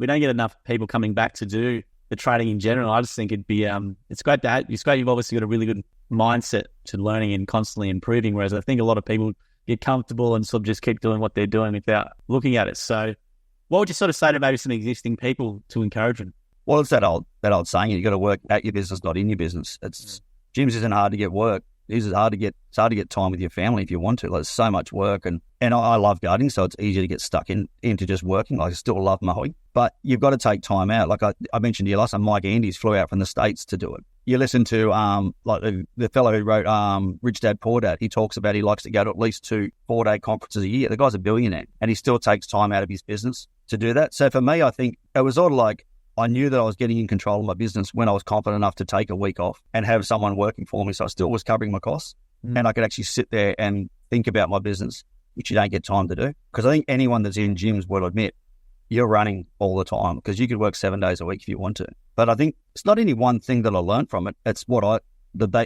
people coming back to do the training in general. I just think it'd be, it's great you've obviously got a really good mindset to learning and constantly improving, whereas I think a lot of people get comfortable and sort of just keep doing what they're doing without looking at it. So what would you sort of say to maybe some existing people to encourage them? Well, it's that old saying, you got to work at your business, not in your business. Gyms isn't hard to get work. It's hard to get time with your family if you want to. Like, there's so much work, and I love gardening, so it's easy to get stuck into just working. Like, I still love mowing, but you've got to take time out. Like I mentioned to you last time, Mike Andes flew out from the States to do it. You listen to like the fellow who wrote Rich Dad Poor Dad. He talks about he likes to go to at least 2 4-day conferences a year. The guy's a billionaire, and he still takes time out of his business to do that. So for me, I think it was sort of like, I knew that I was getting in control of my business when I was confident enough to take a week off and have someone working for me, so I still was covering my costs. And I could actually sit there and think about my business, which you don't get time to do. Because I think anyone that's in gyms will admit you're running all the time, because you could work 7 days a week if you want to. But I think it's not any one thing that I learned from it. It's what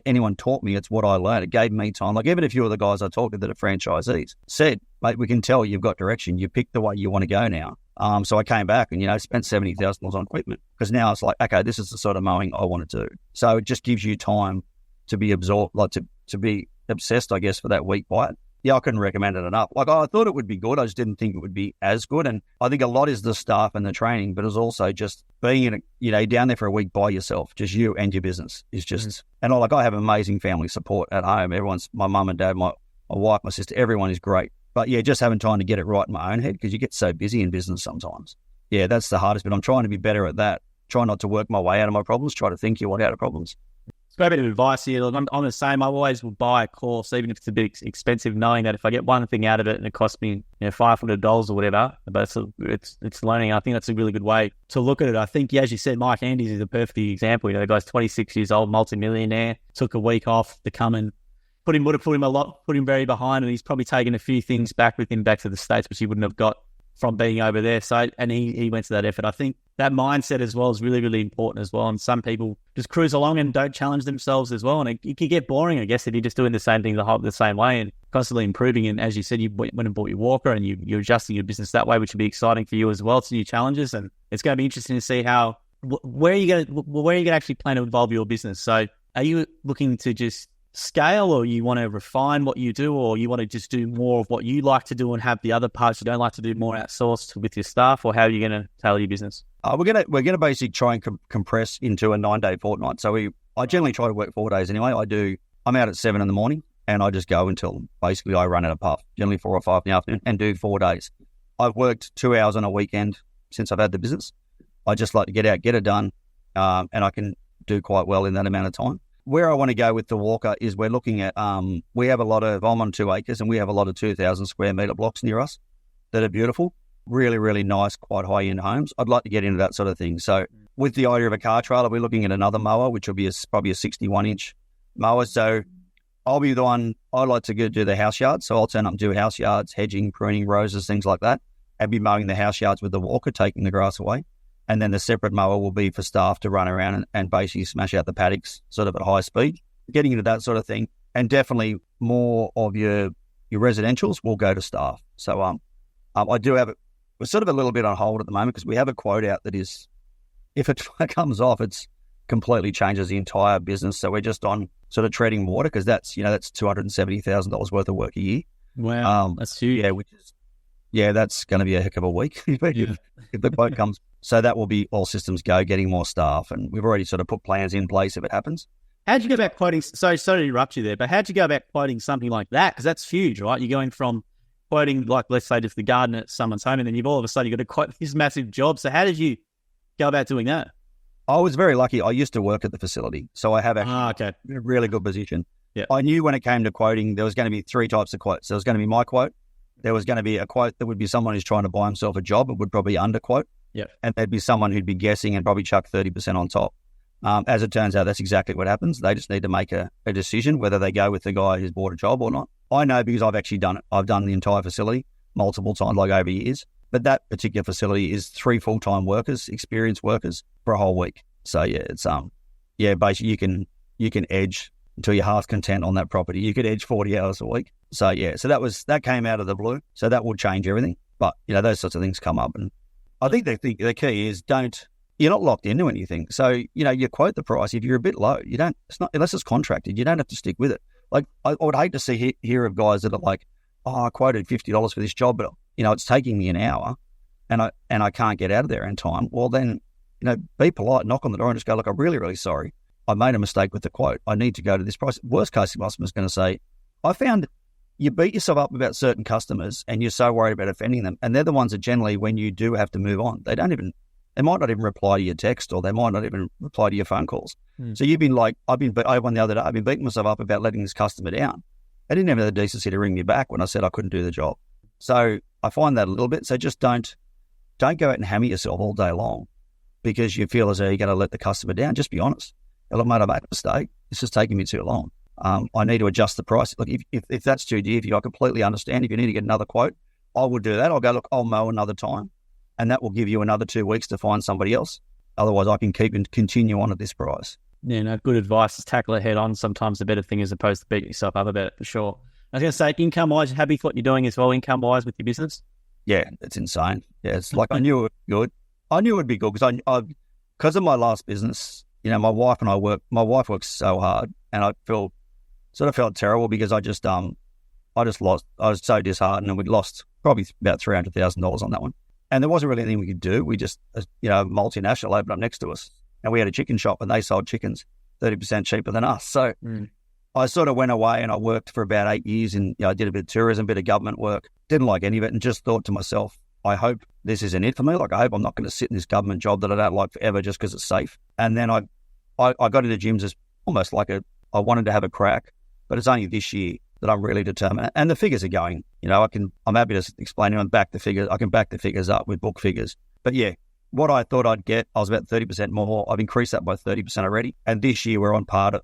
anyone taught me. It's what I learned. It gave me time. Like, even a few of the guys I talked to that are franchisees said, mate, we can tell you've got direction. You picked the way you want to go now. So I came back and, spent $70,000 on equipment, because now it's like, okay, this is the sort of mowing I want to do. So it just gives you time to be absorbed, like to be obsessed, I guess, for that week by it. Yeah, I couldn't recommend it enough. Like, I thought it would be good. I just didn't think it would be as good. And I think a lot is the staff and the training, but it's also just being down there for a week by yourself, just you and your business is just, and I have amazing family support at home. My mum and dad, my wife, my sister, everyone is great. But yeah, just having time to get it right in my own head, because you get so busy in business sometimes. Yeah, that's the hardest bit. I'm trying to be better at that. Try not to work my way out of my problems. Try to think your way out of problems. Great bit of advice here. I'm the same. I always will buy a course, even if it's a bit expensive, knowing that if I get one thing out of it and it costs me $500 or whatever, but it's learning. I think that's a really good way to look at it. I think, as you said, Mike Andes is a perfect example. The guy's 26 years old, multimillionaire, took a week off to come and put him very behind, and he's probably taken a few things back with him back to the States, which he wouldn't have got from being over there. So, and he went to that effort. I think that mindset as well is really, really important as well. And some people just cruise along and don't challenge themselves as well. And it can get boring, I guess, if you're just doing the same thing the same way and constantly improving. And as you said, you went and bought your walker and you're adjusting your business that way, which will be exciting for you as well. It's new challenges, and it's going to be interesting to see where you're going to actually plan to evolve your business. So are you looking to just scale, or you want to refine what you do, or you want to just do more of what you like to do and have the other parts you don't like to do more outsourced with your staff? Or how are you going to tailor your business? We're gonna basically try and compress into a 9-day fortnight. So I generally try to work 4 days anyway. I'm out at 7 in the morning and I just go until basically I run out of puff, generally 4 or 5 in the afternoon, and do 4 days. I've worked 2 hours on a weekend since I've had the business. I just like to get out, get it done, and I can do quite well in that amount of time. Where I want to go with the walker is we're looking at, I'm on 2 acres and we have a lot of 2,000 square metre blocks near us that are beautiful, really, really nice, quite high-end homes. I'd like to get into that sort of thing. So with the idea of a car trailer, we're looking at another mower, which will be probably a 61-inch mower. So I'll be the one, I like to do the house yards. So I'll turn up and do house yards, hedging, pruning, roses, things like that, and be mowing the house yards with the walker, taking the grass away. And then the separate mower will be for staff to run around and basically smash out the paddocks sort of at high speed, getting into that sort of thing. And definitely more of your residentials will go to staff. So I do have it. We're sort of a little bit on hold at the moment because we have a quote out that is, if it comes off, it's completely changes the entire business. So we're just on sort of treading water because that's $270,000 worth of work a year. Wow, that's huge. That's going to be a heck of a week if the quote comes. So that will be all systems go, getting more staff, and we've already sort of put plans in place if it happens. How'd you go about quoting? Sorry to interrupt you there, but how'd you go about quoting something like that? Because that's huge, right? You're going from quoting, like, let's say, just the garden at someone's home, and then you've all of a sudden got to quote this massive job. So how did you go about doing that? I was very lucky. I used to work at the facility, so I have actually a really good position. Yeah. I knew when it came to quoting, there was going to be three types of quotes. There was going to be my quote. There was going to be a quote that would be someone who's trying to buy himself a job. It would probably underquote. Yeah. And there'd be someone who'd be guessing and probably chuck 30% on top. As it turns out, that's exactly what happens. They just need to make a decision whether they go with the guy who's bought a job or not. I know because I've actually done it. I've done the entire facility multiple times, like over years. But that particular facility is 3 full-time workers, experienced workers, for a whole week. So it's basically you can edge until you're half content on that property. You could edge 40 hours a week. So that came out of the blue. So that will change everything. But those sorts of things come up, and I think the key is you're not locked into anything. So you quote the price. If you're a bit low, unless it's contracted, you don't have to stick with it. Like I would hate to hear of guys that are like, oh, I quoted $50 for this job, but it's taking me an hour, and I can't get out of there in time. Well then, be polite, knock on the door, and just go, look, I'm really, really sorry. I made a mistake with the quote. I need to go to this price. Worst case, the customer's going to say, I found you beat yourself up about certain customers and you're so worried about offending them. And they're the ones that generally, when you do have to move on, they might not even reply to your text, or they might not even reply to your phone calls. So you've been like, I won the other day, I've been beating myself up about letting this customer down. They didn't have the decency to ring me back when I said I couldn't do the job. So I find that a little bit. So just don't go out and hammer yourself all day long because you feel as though you're going to let the customer down. Just be honest. Look, mate, I made a mistake. It's just taking me too long. I need to adjust the price. Look, if that's too dear for you, I completely understand. If you need to get another quote, I will do that. I'll go, look, I'll mow another time, and that will give you another 2 weeks to find somebody else. Otherwise, I can keep and continue on at this price. Yeah, no, good advice. Just tackle it head on. Sometimes the better thing as opposed to beating yourself up about it, for sure. I was going to say, income-wise, happy with what you're doing as well, income-wise with your business? Yeah, it's insane. Yeah, it's like I knew it would be good. I knew it would be good because of my last business. My wife and I work. My wife works so hard, and I felt terrible because I just lost. I was so disheartened, and we'd lost probably about $300,000 on that one. And there wasn't really anything we could do. We just, multinational opened up next to us, and we had a chicken shop, and they sold chickens 30% cheaper than us. So I sort of went away, and I worked for about 8 years, and I did a bit of tourism, a bit of government work. Didn't like any of it, and just thought to myself, I hope this isn't it for me. Like, I hope I'm not going to sit in this government job that I don't like forever just because it's safe. And then I got into gyms as almost like I wanted to have a crack, but it's only this year that I'm really determined. And the figures are going, I'm happy to explain to back the figures. I can back the figures up with book figures. But yeah, what I thought I'd get, I was about 30% more. I've increased that by 30% already. And this year we're on par to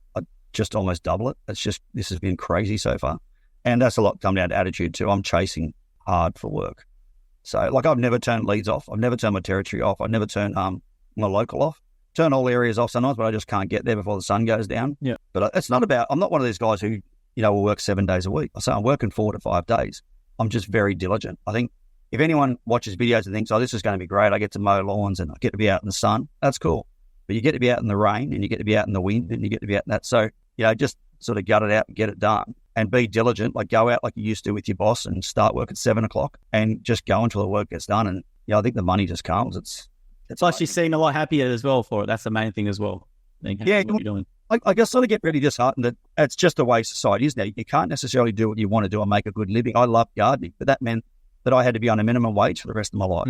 just almost double it. This has been crazy so far. And that's a lot come down to attitude too. I'm chasing hard for work. So like I've never turned leads off. I've never turned my territory off. I've never turned my local off. Turn all areas off sometimes, but I just can't get there before the sun goes down. Yeah. But I'm not one of these guys who, will work 7 days a week. I say I'm working 4 to 5 days. I'm just very diligent. I think if anyone watches videos and thinks, oh, this is going to be great, I get to mow lawns and I get to be out in the sun, that's cool. But you get to be out in the rain and you get to be out in the wind and you get to be out in that. So, just sort of gut it out and get it done and be diligent. Like go out like you used to with your boss and start work at 7 o'clock and just go until the work gets done. And, I think the money just comes. It's plus you seem a lot happier as well for it. That's the main thing as well. Yeah, what you're doing. I guess sort of get really disheartened that it's just the way society is now. You can't necessarily do what you want to do and make a good living. I love gardening, but that meant that I had to be on a minimum wage for the rest of my life.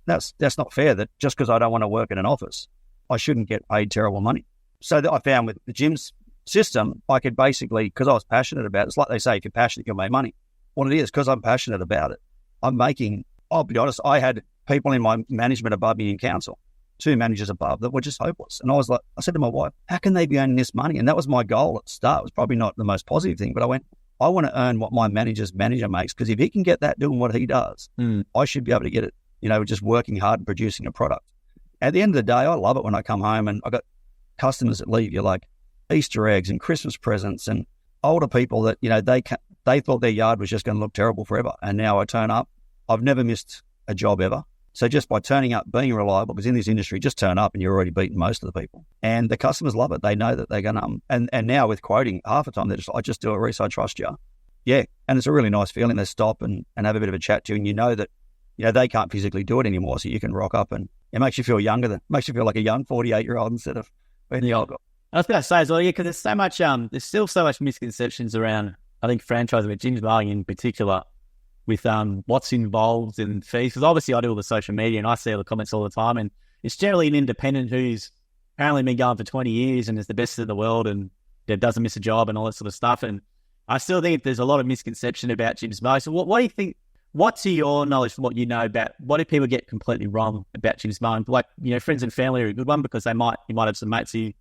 That's not fair. That just because I don't want to work in an office, I shouldn't get paid terrible money. So that I found with the gym's system, I could basically, because I was passionate about it, it's like they say, if you're passionate, you'll make money. What it is, because I'm passionate about it, I'll be honest, I had people in my management above me in council, 2 managers above, that were just hopeless. And I said to my wife, how can they be earning this money? And that was my goal at the start. It was probably not the most positive thing, but I went, I want to earn what my manager's manager makes, because if he can get that doing what he does, I should be able to get it, just working hard and producing a product. At the end of the day, I love it when I come home and I got customers that leave you like Easter eggs and Christmas presents, and older people that, they thought their yard was just going to look terrible forever. And now I turn up. I've never missed a job ever. So just by turning up, being reliable, because in this industry, just turn up and you're already beating most of the people. And the customers love it. They know that they're going to, and now with quoting, half the time they're just, I just do it, Rees, I trust you. Yeah. And it's a really nice feeling. They stop and have a bit of a chat to you, and you know that, they can't physically do it anymore. So you can rock up, and it makes you feel younger, makes you feel like a young 48-year-old instead of being the old guy. I was going to say as well, because there's so much, there's still so much misconceptions around, I think, franchising, with Jim's Mowing in particular, with what's involved in fees. Because obviously I do all the social media and I see all the comments all the time, and it's generally an independent who's apparently been going for 20 years and is the best in the world and doesn't miss a job and all that sort of stuff. And I still think there's a lot of misconception about Jim's Mowing. So what do you think, what's your knowledge from what you know about, what do people get completely wrong about Jim's Mowing? Like, friends and family are a good one, because you might have some mates who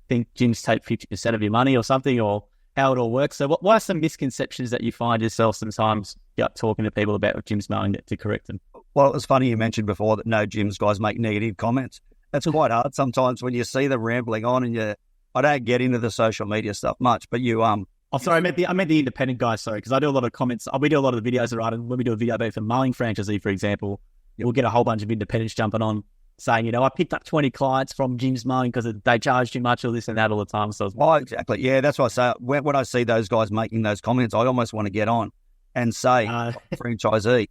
think gyms take 50% of your money or something, or how it all works. So what are some misconceptions that you find yourself sometimes talking to people about with Jim's Mowing to correct them? Well, it was funny you mentioned before that no gyms guys make negative comments. That's quite hard sometimes when you see them rambling on, and I don't get into the social media stuff much, but you Oh, sorry, I meant the independent guys, sorry, because I do a lot of comments. We do a lot of the videos, right? And when we do a video about for mowing franchisee, for example, we'll get a whole bunch of independents jumping on saying, I picked up 20 clients from Jim's Mowing because they charge too much or this and that all the time. So exactly. Yeah, that's what I say. When I see those guys making those comments, I almost want to get on and say, franchisee,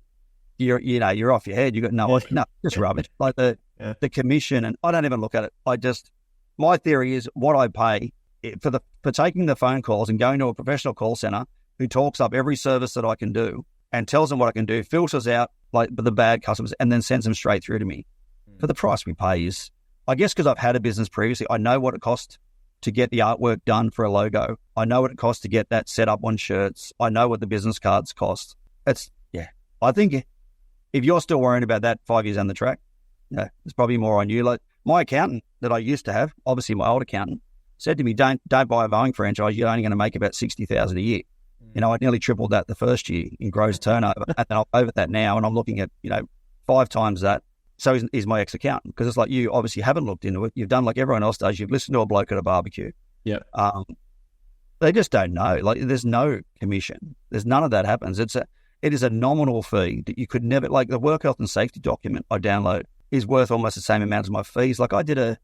you're off your head. You got no, just rubbish. Like the commission, and I don't even look at it. My theory is what I pay for taking the phone calls and going to a professional call center who talks up every service that I can do and tells them what I can do, filters out like the bad customers, and then sends them straight through to me. For the price we pay is, I guess, because I've had a business previously, I know what it costs to get the artwork done for a logo. I know what it costs to get that set up on shirts. I know what the business cards cost. I think if you're still worrying about that 5 years down the track, it's probably more on you. Like my accountant that I used to have, obviously my old accountant, said to me, don't buy a mowing franchise. You're only going to make about $60,000 a year. I nearly tripled that the first year in gross turnover, and then I'm over that now, and I'm looking at 5 times that. So he's my ex-accountant, because it's like, you obviously haven't looked into it. You've done like everyone else does. You've listened to a bloke at a barbecue. Yeah. They just don't know. Like, there's no commission. There's none of that happens. It is a nominal fee that you could never, like the work health and safety document I download is worth almost the same amount as my fees. Like I got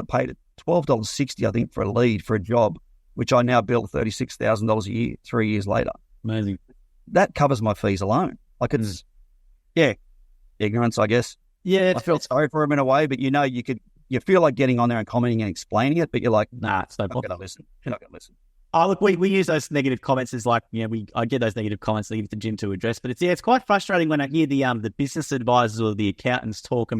paid $12.60, I think, for a lead for a job, which I now bill $36,000 a year, 3 years later. Amazing. That covers my fees alone. Like it's, ignorance, I guess. Yeah, I felt sorry for him in a way, but you feel like getting on there and commenting and explaining it, but you're like, nah, it's no point. You're not going to listen. Oh, look, we use those negative comments as like, I get those negative comments leave the gym to address, but it's quite frustrating when I hear the business advisors or the accountants talk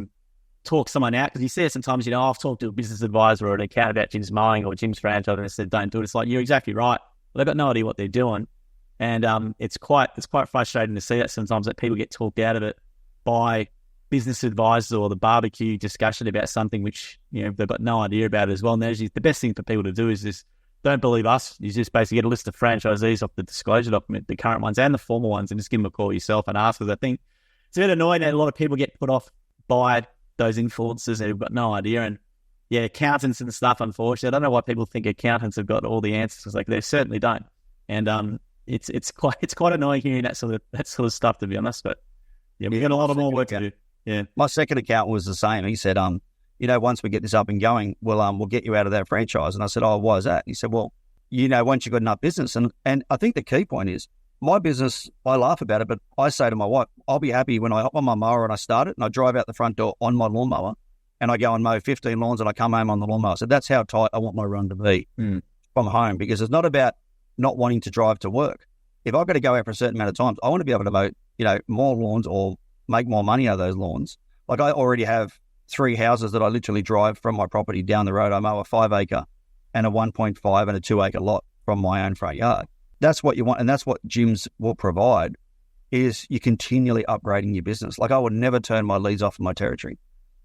someone out, because you see it sometimes, I've talked to a business advisor or an accountant about Jim's Mowing or Jim's franchise, and I said, don't do it. It's like, you're exactly right. Well, they've got no idea what they're doing. And it's quite frustrating to see that sometimes, that people get talked out of it by business advisors or the barbecue discussion about something which, they've got no idea about it as well. And the best thing for people to do is just don't believe us. You just basically get a list of franchisees off the disclosure document, the current ones and the former ones, and just give them a call yourself and ask. Because I think it's a bit annoying that a lot of people get put off by those influencers who've got no idea. And accountants and stuff, unfortunately, I don't know why people think accountants have got all the answers. Like, they certainly don't. And it's quite annoying hearing that sort of stuff, to be honest. But we've got a lot of more work to do. Yeah. My second accountant was the same. He said, once we get this up and going, we'll get you out of that franchise. And I said, oh, why is that? And he said, well, once you've got enough business. And I think the key point is, my business, I laugh about it, but I say to my wife, I'll be happy when I hop on my mower and I start it and I drive out the front door on my lawnmower and I go and mow 15 lawns and I come home on the lawnmower. So that's how tight I want my run to be from home, because it's not about not wanting to drive to work. If I've got to go out for a certain amount of times, I want to be able to mow, more lawns or make more money out of those lawns. Like, I already have 3 houses that I literally drive from my property down the road. I mow a 5 acre and a 1.5 and a 2 acre lot from my own front yard. That's what you want, and that's what gyms will provide, is you continually upgrading your business. Like, I would never turn my leads off in my territory,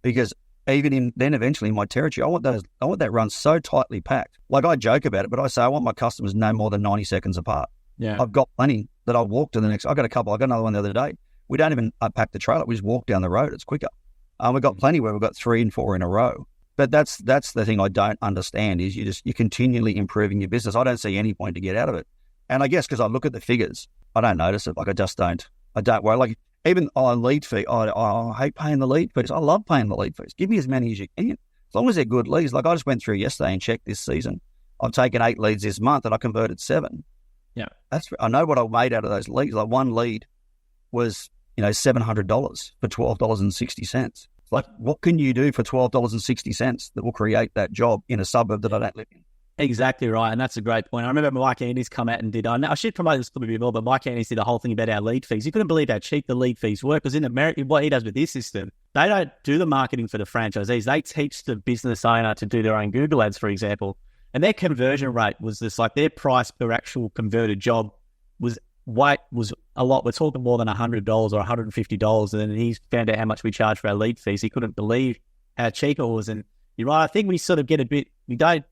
because even then eventually in my territory, I want that run so tightly packed. Like, I joke about it, but I say I want my customers no more than 90 seconds apart. Yeah. I've got plenty that I'll walk to the next. I got another one the other day. We don't even unpack the trailer. We just walk down the road. It's quicker. We've got plenty where we've got 3 and 4 in a row. But that's the thing I don't understand is you're continually improving your business. I don't see any point to get out of it. And I guess because I look at the figures, I don't notice it. Like I just don't. I don't worry. Like even on lead fee, I hate paying the lead fees. I love paying the lead fees. Give me as many as you can. As long as they're good leads. Like I just went through yesterday and checked this season. I've taken 8 leads this month and I converted 7. Yeah. I know what I made out of those leads. Like one lead was, $700 for $12.60. Like, what can you do for $12.60 that will create that job in a suburb that I don't live in? Exactly right, and that's a great point. I remember Mike Andes come out and did, I should promote this a little bit more, but Mike Andes did a whole thing about our lead fees. You couldn't believe how cheap the lead fees were, because in America, what he does with his system, they don't do the marketing for the franchisees. They teach the business owner to do their own Google ads, for example, and their conversion rate was just like their price per actual converted job was a lot. We're talking more than $100 or $150, and then he found out how much we charge for our lead fees. He couldn't believe how cheap it was, and you're right. I think we sort of get a bit. We don't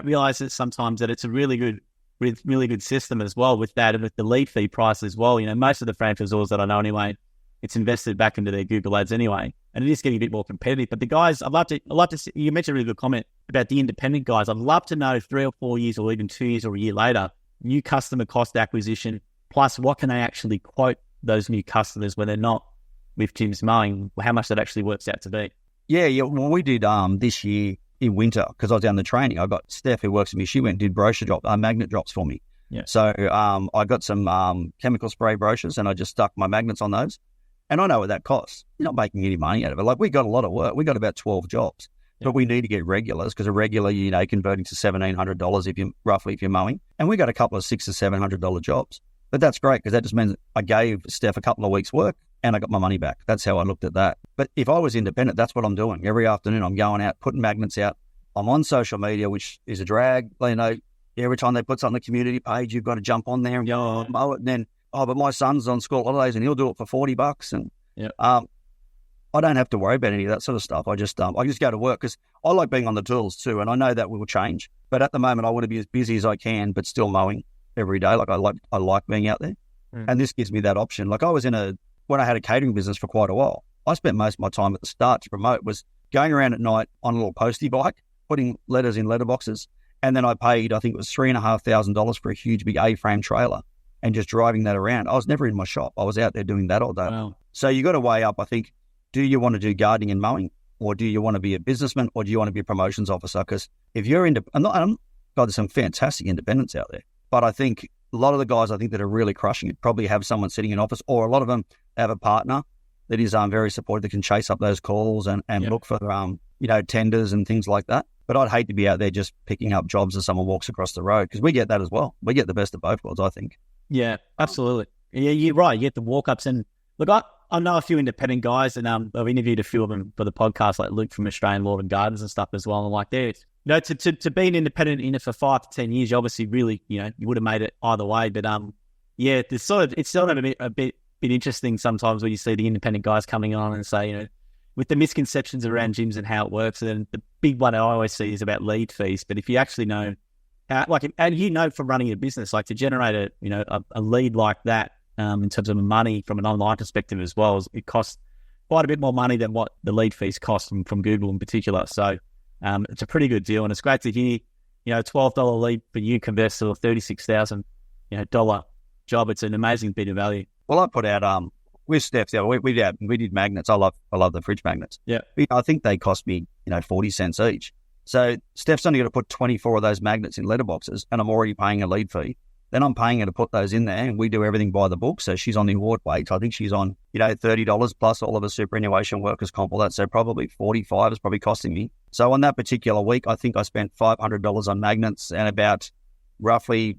realize it sometimes that it's a really good system as well with that and with the lead fee price as well. Most of the franchisors that I know anyway, it's invested back into their Google ads anyway, and it is getting a bit more competitive. But the guys, I'd love to see, you mentioned a really good comment about the independent guys. I'd love to know 3 or 4 years or even 2 years or a year later, new customer cost acquisition, plus what can they actually quote those new customers when they're not with Jim's Mowing, how much that actually works out to be. Yeah. Well, we did this year in winter, because I was down the training. I got Steph, who works with me. She went and did brochure magnet drops for me. Yeah. So I got some chemical spray brochures, and I just stuck my magnets on those. And I know what that costs. You're not making any money out of it. Like, we got a lot of work. We got about 12 jobs, but we need to get regulars, because a regular, converting to $1,700 if you're mowing. And we got a couple of $600 or $700 jobs. But that's great, because that just means I gave Steph a couple of weeks' work and I got my money back. That's how I looked at that. But if I was independent, that's what I'm doing. Every afternoon I'm going out, putting magnets out. I'm on social media, which is a drag. Every time they put something on the community page, you've got to jump on there and go, mow it. And then, but my son's on school holidays and he'll do it for $40. And I don't have to worry about any of that sort of stuff. I just go to work, because I like being on the tools too. And I know that will change. But at the moment, I want to be as busy as I can, but still mowing every day. Like I like being out there. And this gives me that option. Like I was when I had a catering business for quite a while, I spent most of my time at the start to promote was going around at night on a little postie bike, putting letters in letterboxes. And then I paid, I think it was $3,500 for a huge big A-frame trailer and just driving that around. I was never in my shop. I was out there doing that all day. Wow. So you got to weigh up, I think, do you want to do gardening and mowing, or do you want to be a businessman, or do you want to be a promotions officer? Because if you're God, there's some fantastic independents out there. But I think a lot of the guys that are really crushing it probably have someone sitting in office, or a lot of them have a partner that is very supportive, that can chase up those calls and look for tenders and things like that. But I'd hate to be out there just picking up jobs as someone walks across the road, because we get that as well. We get the best of both worlds, I think. Yeah, absolutely. Yeah, you're right. You get the walk-ups. And look, I know a few independent guys, and I've interviewed a few of them for the podcast, like Luke from Australian Lawn and Gardens and stuff as well. And like there, to be an independent in it for 5 to 10 years, you obviously really, you would have made it either way. But it's sort of a bit interesting sometimes when you see the independent guys coming on and say, with the misconceptions around gyms and how it works. And then the big one I always see is about lead fees. But if you actually know how, and from running a business, like to generate a lead like that, in terms of money from an online perspective as well, it costs quite a bit more money than what the lead fees cost from Google in particular. So it's a pretty good deal, and it's great to hear, $12 lead for you converts to a $36,000 dollar job. It's an amazing bit of value. Well, I put out with Steph, we did magnets. I love the fridge magnets. Yeah, I think they cost me 40 cents each. So Steph's only got to put 24 of those magnets in letterboxes, and I'm already paying a lead fee. Then I'm paying her to put those in there, and we do everything by the book. So she's on the award wage. I think she's on, $30 plus all of her superannuation, workers' comp, all that. So probably 45 is probably costing me. So on that particular week, I think I spent $500 on magnets and about roughly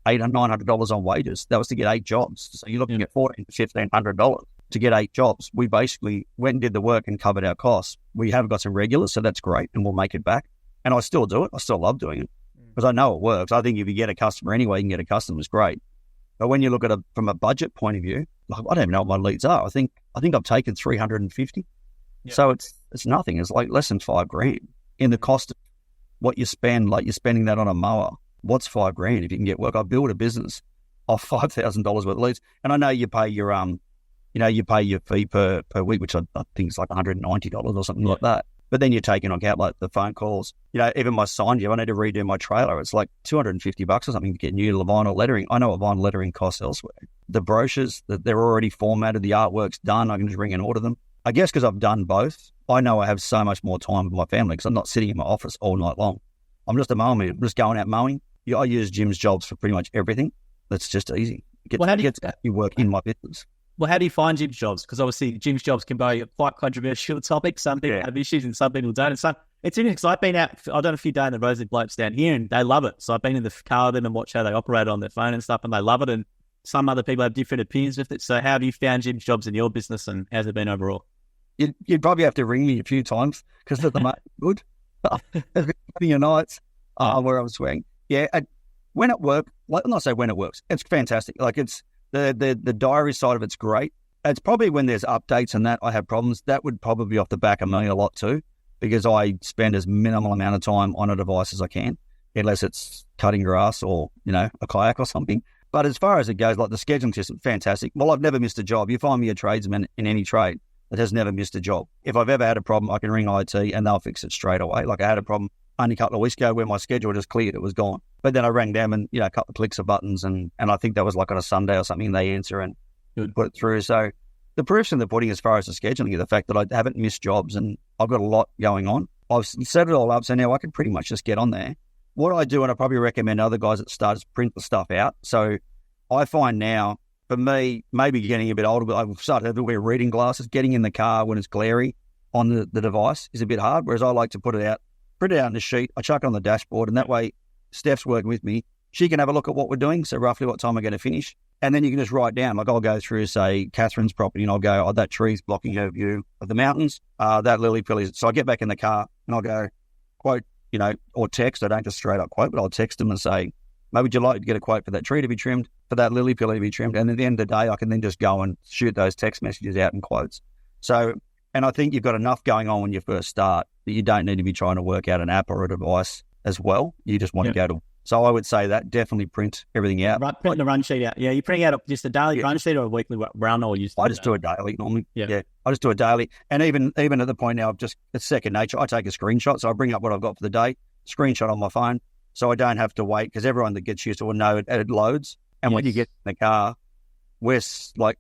$800, $900 on wages. That was to get 8 jobs. So you're looking at $1,400 to $1,500 to get 8 jobs. We basically went and did the work and covered our costs. We have got some regulars, so that's great, and we'll make it back. And I still do it. I still love doing it, because I know it works. I think if you get a customer anyway, you can get a customer, is great. But when you look at it from a budget point of view, I don't even know what my leads are. I think I've taken 350. So it's nothing. It's like less than $5,000 in the cost of what you spend. Like you're spending that on a mower. What's $5,000 if you can get work? I build a business off $5,000 worth of leads, and I know you pay your you pay your fee per week, which I think is like $190 or something like that. But then you're taking on account like the phone calls. Even my sign job, I need to redo my trailer. It's like $250 or something to get new vinyl lettering. I know what vinyl lettering costs elsewhere. The brochures, they're already formatted. The artwork's done. I can just ring and order them. I guess because I've done both, I know I have so much more time with my family because I'm not sitting in my office all night long. I'm just a mower. I'm just going out mowing. I use Jim's jobs for pretty much everything. That's just easy. How do you work in my business? Well, how do you find Jim's jobs? Because obviously Jim's jobs can be a quite controversial topic. Some people have issues and some people don't. And some, it's interesting because I've been out, I've done a few days in the roads with blokes down here and they love it. So I've been in the car with them and watched how they operate on their phone and stuff and they love it. And some other people have different opinions with it. So how have you found Jim's jobs in your business and how's it been overall? You'd probably have to ring me a few times because at the moment, good. Your nights where I'm swinging. Yeah, when it works, I'm not saying when it works, it's fantastic. Like it's the diary side of it's great. It's probably when there's updates and that I have problems. That would probably be off the back of me a lot too, because I spend as minimal amount of time on a device as I can, unless it's cutting grass or, a kayak or something. But as far as it goes, like the scheduling system, fantastic. Well, I've never missed a job. You find me a tradesman in any trade that has never missed a job. If I've ever had a problem, I can ring IT and they'll fix it straight away. Like I had a problem only a couple of weeks ago where my schedule just cleared, it was gone. But then I rang them and, a couple of clicks of buttons and I think that was like on a Sunday or something, they answer and put it through. So the proof's in the pudding as far as the scheduling is the fact that I haven't missed jobs and I've got a lot going on. I've set it all up, so now I can pretty much just get on there. What I do, and I probably recommend other guys that start, is print the stuff out. So I find now, for me, maybe getting a bit older, but I've started to wear reading glasses. Getting in the car when it's glary on the device is a bit hard, whereas I like to print it out in the sheet. I chuck it on the dashboard, and that way Steph's working with me. She can have a look at what we're doing, so roughly what time we're going to finish. And then you can just write down, like I'll go through, say, Catherine's property, and I'll go, that tree's blocking her view of the mountains, that lily pilly. So I get back in the car, and I'll go, quote, or text. I don't just straight up quote, but I'll text them and say, maybe would you like to get a quote for that tree to be trimmed, for that lily pilly to be trimmed? And at the end of the day, I can then just go and shoot those text messages out in quotes. So, and I think you've got enough going on when you first start that you don't need to be trying to work out an app or a device as well. You just want to go to. So I would say that definitely print everything out. Print the run sheet out. Yeah, you print out just a daily run sheet or a weekly run, or you? I just do a daily normally. Yeah, I just do a daily, and even at the point now, it's second nature. I take a screenshot, so I bring up what I've got for the day, screenshot on my phone, so I don't have to wait, because everyone that gets used to it know it loads. And when you get in the car, we're like,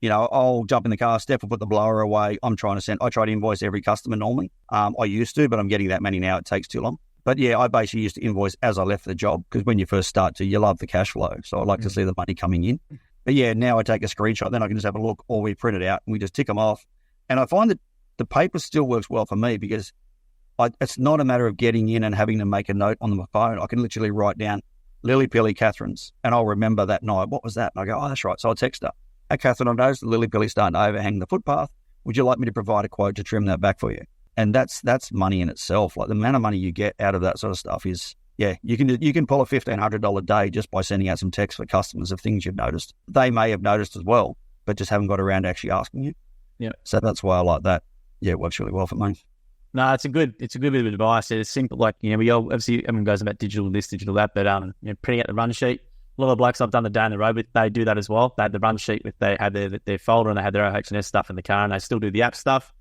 I'll jump in the car, Steph will put the blower away. I try to invoice every customer normally. I used to, but I'm getting that many now. It takes too long. But yeah, I basically used to invoice as I left the job, because when you first start you love the cash flow. So I like to see the money coming in. But yeah, now I take a screenshot, then I can just have a look, or we print it out and we just tick them off. And I find that the paper still works well for me, because it's not a matter of getting in and having to make a note on my phone. I can literally write down Lily Pilly Catherine's, and I'll remember that night, what was that? And I go, that's right. So I'll text her. Hey, Catherine, I noticed the Lily Pilly's starting to overhang the footpath. Would you like me to provide a quote to trim that back for you? And that's money in itself. Like the amount of money you get out of that sort of stuff is, you can pull a $1,500 day just by sending out some text for customers of things you've noticed. They may have noticed as well, but just haven't got around to actually asking you. Yeah. So that's why I like that. Yeah, it works really well for me. No, it's a good bit of advice. It's simple, like, we all, obviously everyone goes about digital this, digital that, but printing out the run sheet. A lot of blokes I've done the day on the road with, they do that as well. They had the run sheet with, they had their folder and they had their OH&S stuff in the car, and they still do the app stuff,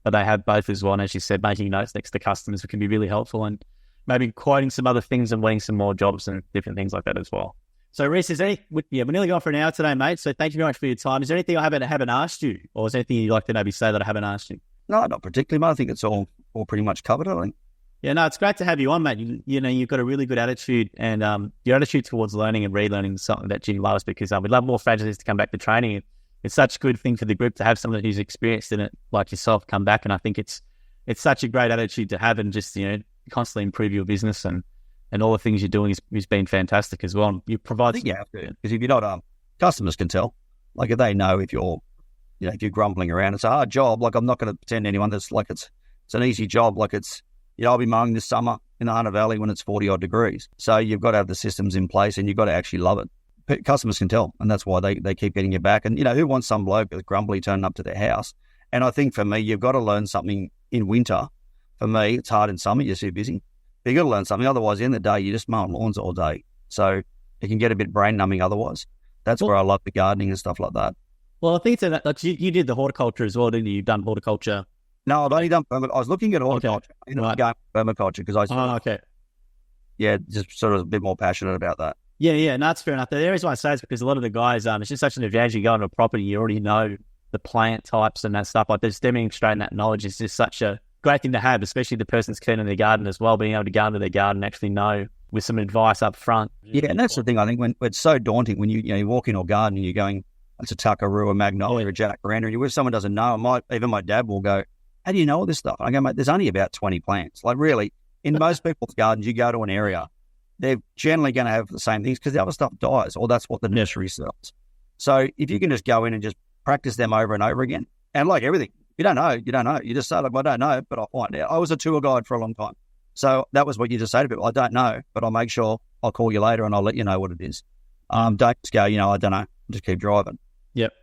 but they have both as well. And as you said, making notes next to customers can be really helpful, and maybe quoting some other things and winning some more jobs and different things like that as well. So Rees, we're nearly gone for an hour today, mate. So thank you very much for your time. Is there anything I haven't asked you, or is there anything you'd like to maybe say that I haven't asked you? No, not particularly, mate. I think it's all pretty much covered, I think. Yeah, no, it's great to have you on, mate. You've got a really good attitude, and your attitude towards learning and relearning is something that Jim loves, because we'd love more franchisees to come back to training. It's such a good thing for the group to have someone who's experienced in it, like yourself, come back. And I think it's such a great attitude to have, and just, constantly improve your business and all the things you're doing has been fantastic as well. And you provide. I think you have to, because if you're not, customers can tell. Like if they know if you're grumbling around, it's a hard job. Like I'm not going to pretend to anyone that's like it's an easy job. Like it's, I'll be mowing this summer in the Hunter Valley when it's 40 odd degrees. So you've got to have the systems in place, and you've got to actually love it. Customers can tell, and that's why they keep getting you back. And who wants some bloke that's grumbly turning up to their house? And I think for me, you've got to learn something in winter. For me, it's hard in summer. You're too busy. But you've got to learn something. Otherwise, in the day, you're just mowing lawns all day. So it can get a bit brain numbing otherwise. That's where I love the gardening and stuff like that. Well, I think it's like you did the horticulture as well, didn't you? You've done horticulture. No, I've only done permaculture. I was looking at horticulture. I ended up going permaculture because just sort of a bit more passionate about that. Yeah, no, that's fair enough. The reason why I say it's because a lot of the guys, it's just such an advantage. You go into a property, you already know the plant types and that stuff. Like just demonstrating that knowledge is just such a great thing to have, especially the person's keen in their garden as well, being able to go into their garden and actually know with some advice up front. Yeah, and that's the thing. I think when it's so daunting when you walk in your garden and you're going, it's a tuckaroo, a magnolia, a jacaranda, and you're with someone who doesn't know. Even my dad will go, how do you know all this stuff? And I go, mate, there's only about 20 plants. Like really, in most people's gardens, you go to an area, they're generally going to have the same things because the other stuff dies, or that's what the nursery sells. So if you can just go in and just practice them over and over again, and like everything, you don't know. You just say, like, I don't know, but I'll find out. I was a tour guide for a long time. So that was what you just say to people. I don't know, but I'll make sure I'll call you later and I'll let you know what it is. Don't just go, I don't know, just keep driving. Yep.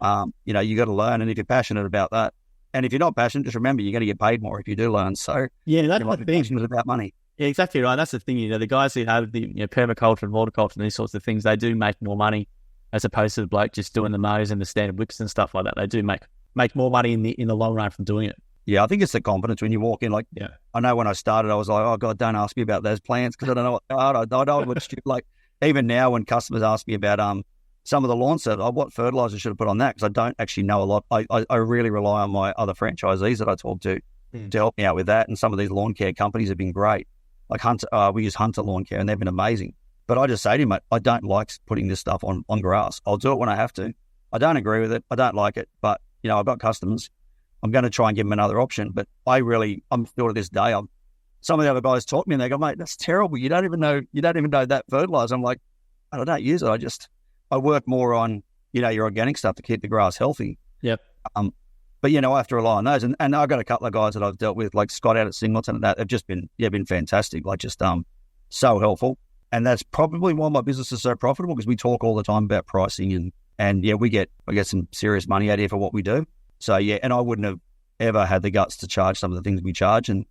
You got to learn. And if you're passionate about that, and if you're not passionate, just remember you're going to get paid more if you do learn. So yeah, that's the thing. Passionate about money. Yeah, exactly right. That's the thing. The guys who have the permaculture and horticulture and these sorts of things, they do make more money as opposed to the bloke just doing the mows and the standard whips and stuff like that. They do make more money in the long run from doing it. Yeah, I think it's the confidence when you walk in. Like, I know when I started, I was like, oh God, don't ask me about those plants because I don't know what they are. I don't know what stupid. Like even now, when customers ask me about some of the lawn service, what fertilizer should I put on that? Because I don't actually know a lot. I really rely on my other franchisees that I talk to help me out with that. And some of these lawn care companies have been great. Like Hunter, we use Hunter Lawn Care, and they've been amazing. But I just say to him, I don't like putting this stuff on grass. I'll do it when I have to. I don't agree with it. I don't like it. But I've got customers. I'm going to try and give them another option. But I'm still to this day. Some of the other guys taught me, and they go, mate, that's terrible. You don't even know that fertilizer. I'm like, I don't use it. I work more on, your organic stuff to keep the grass healthy. Yep. But, I have to rely on those. And I've got a couple of guys that I've dealt with, like Scott out at Singleton and that. They've just been fantastic, like just so helpful. And that's probably why my business is so profitable, because we talk all the time about pricing and we get some serious money out here for what we do. So, and I wouldn't have ever had the guts to charge some of the things we charge. And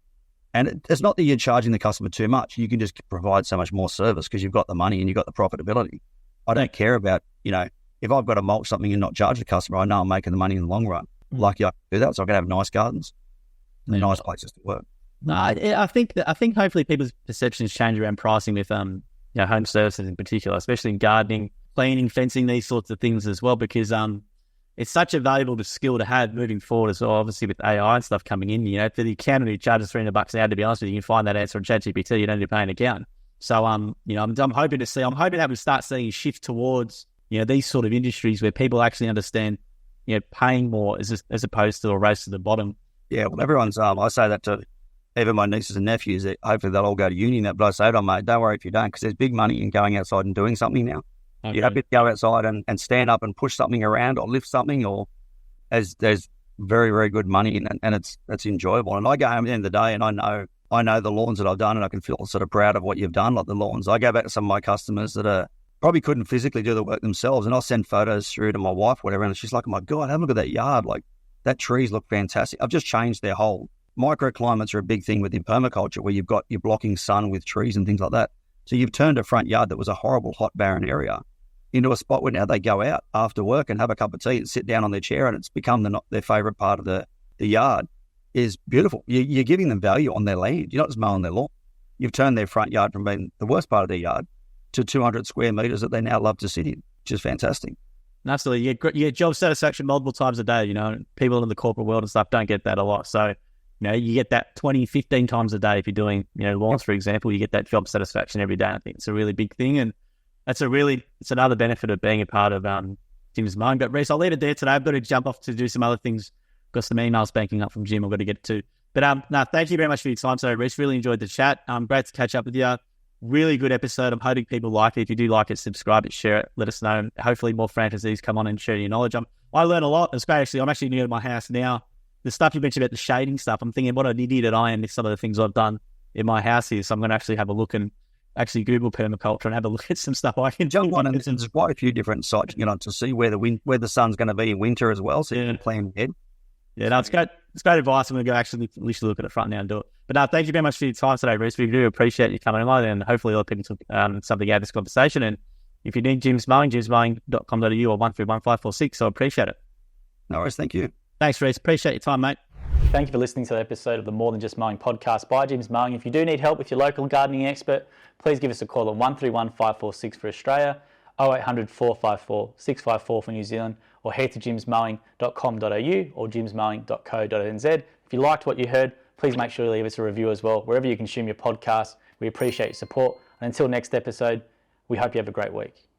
it's not that you're charging the customer too much. You can just provide so much more service because you've got the money and you've got the profitability. I don't care about, if I've got to mulch something and not charge the customer, I know I'm making the money in the long run. Lucky I can do that, so I can have nice gardens and nice places to work. No, I think hopefully people's perceptions change around pricing with home services in particular, especially in gardening, cleaning, fencing, these sorts of things as well, because it's such a valuable skill to have moving forward as well. Obviously with AI and stuff coming in, for the accountant who charges $300 an hour, to be honest with you, you can find that answer on ChatGPT. You don't need to pay an accountant. So I'm hoping to have to start seeing a shift towards these sort of industries where people actually understand paying more as opposed to a race to the bottom. Yeah, well, everyone's I say that to even my nieces and nephews, that hopefully they'll all go to uni now. But I say to them, mate, don't worry if you don't, because there's big money in going outside and doing something now. Okay. You're happy to go outside and stand up and push something around or lift something, or there's very, very good money in it, and it's enjoyable. And I go home at the end of the day and I know the lawns that I've done, and I can feel sort of proud of what you've done, like the lawns. I go back to some of my customers that probably couldn't physically do the work themselves, and I'll send photos through to my wife, whatever, and she's like, oh my God, have a look at that yard. Like, that trees look fantastic. I've just changed their whole. Microclimates are a big thing within permaculture, where you're blocking sun with trees and things like that. So you've turned a front yard that was a horrible, hot, barren area into a spot where now they go out after work and have a cup of tea and sit down on their chair, and it's become their favourite part of the yard. Is beautiful. You're giving them value on their land. You're not just mowing their lawn. You've turned their front yard from being the worst part of their yard to 200 square metres that they now love to sit in, which is fantastic. Absolutely. You get job satisfaction multiple times a day. People in the corporate world and stuff don't get that a lot. So, you get that 20, 15 times a day if you're doing, lawns, for example. You get that job satisfaction every day. I think it's a really big thing. And it's another benefit of being a part of Jim's Mowing. But Rees, I'll leave it there today. I've got to jump off to do some other things. Got some emails banking up from Jim I've got to get to. But thank you very much for your time today, Rees. Really enjoyed the chat. Great to catch up with you. Really good episode. I'm hoping people like it. If you do like it, subscribe it, share it, let us know. Hopefully more franchisees come on and share your knowledge. I learn a lot. It's great, actually. I'm actually new to my house now. The stuff you mentioned about the shading stuff, I'm thinking what an idiot I am with some of the things I've done in my house here. So I'm going to actually have a look and actually Google permaculture and have a look at some stuff I can jump on. And there's quite a few different sites to see where the sun's going to be in winter as well. So you can plan ahead. Yeah, no, it's great. It's great advice. I'm going to go actually literally look at it front now and do it. But thank you very much for your time today, Rees. We do appreciate you coming on, and hopefully a lot of people took something out of this conversation. And if you need Jim's Mowing, jimsmowing.com.au or 131546. So I appreciate it. No worries. Thank you. Thanks, Rees. Appreciate your time, mate. Thank you for listening to the episode of the More Than Just Mowing podcast by Jim's Mowing. If you do need help with your local gardening expert, please give us a call on 131 546 for Australia, 0800 454 654 for New Zealand, or head to jimsmowing.com.au or jimsmowing.co.nz. If you liked what you heard, please make sure you leave us a review as well, wherever you consume your podcast. We appreciate your support. And until next episode, we hope you have a great week.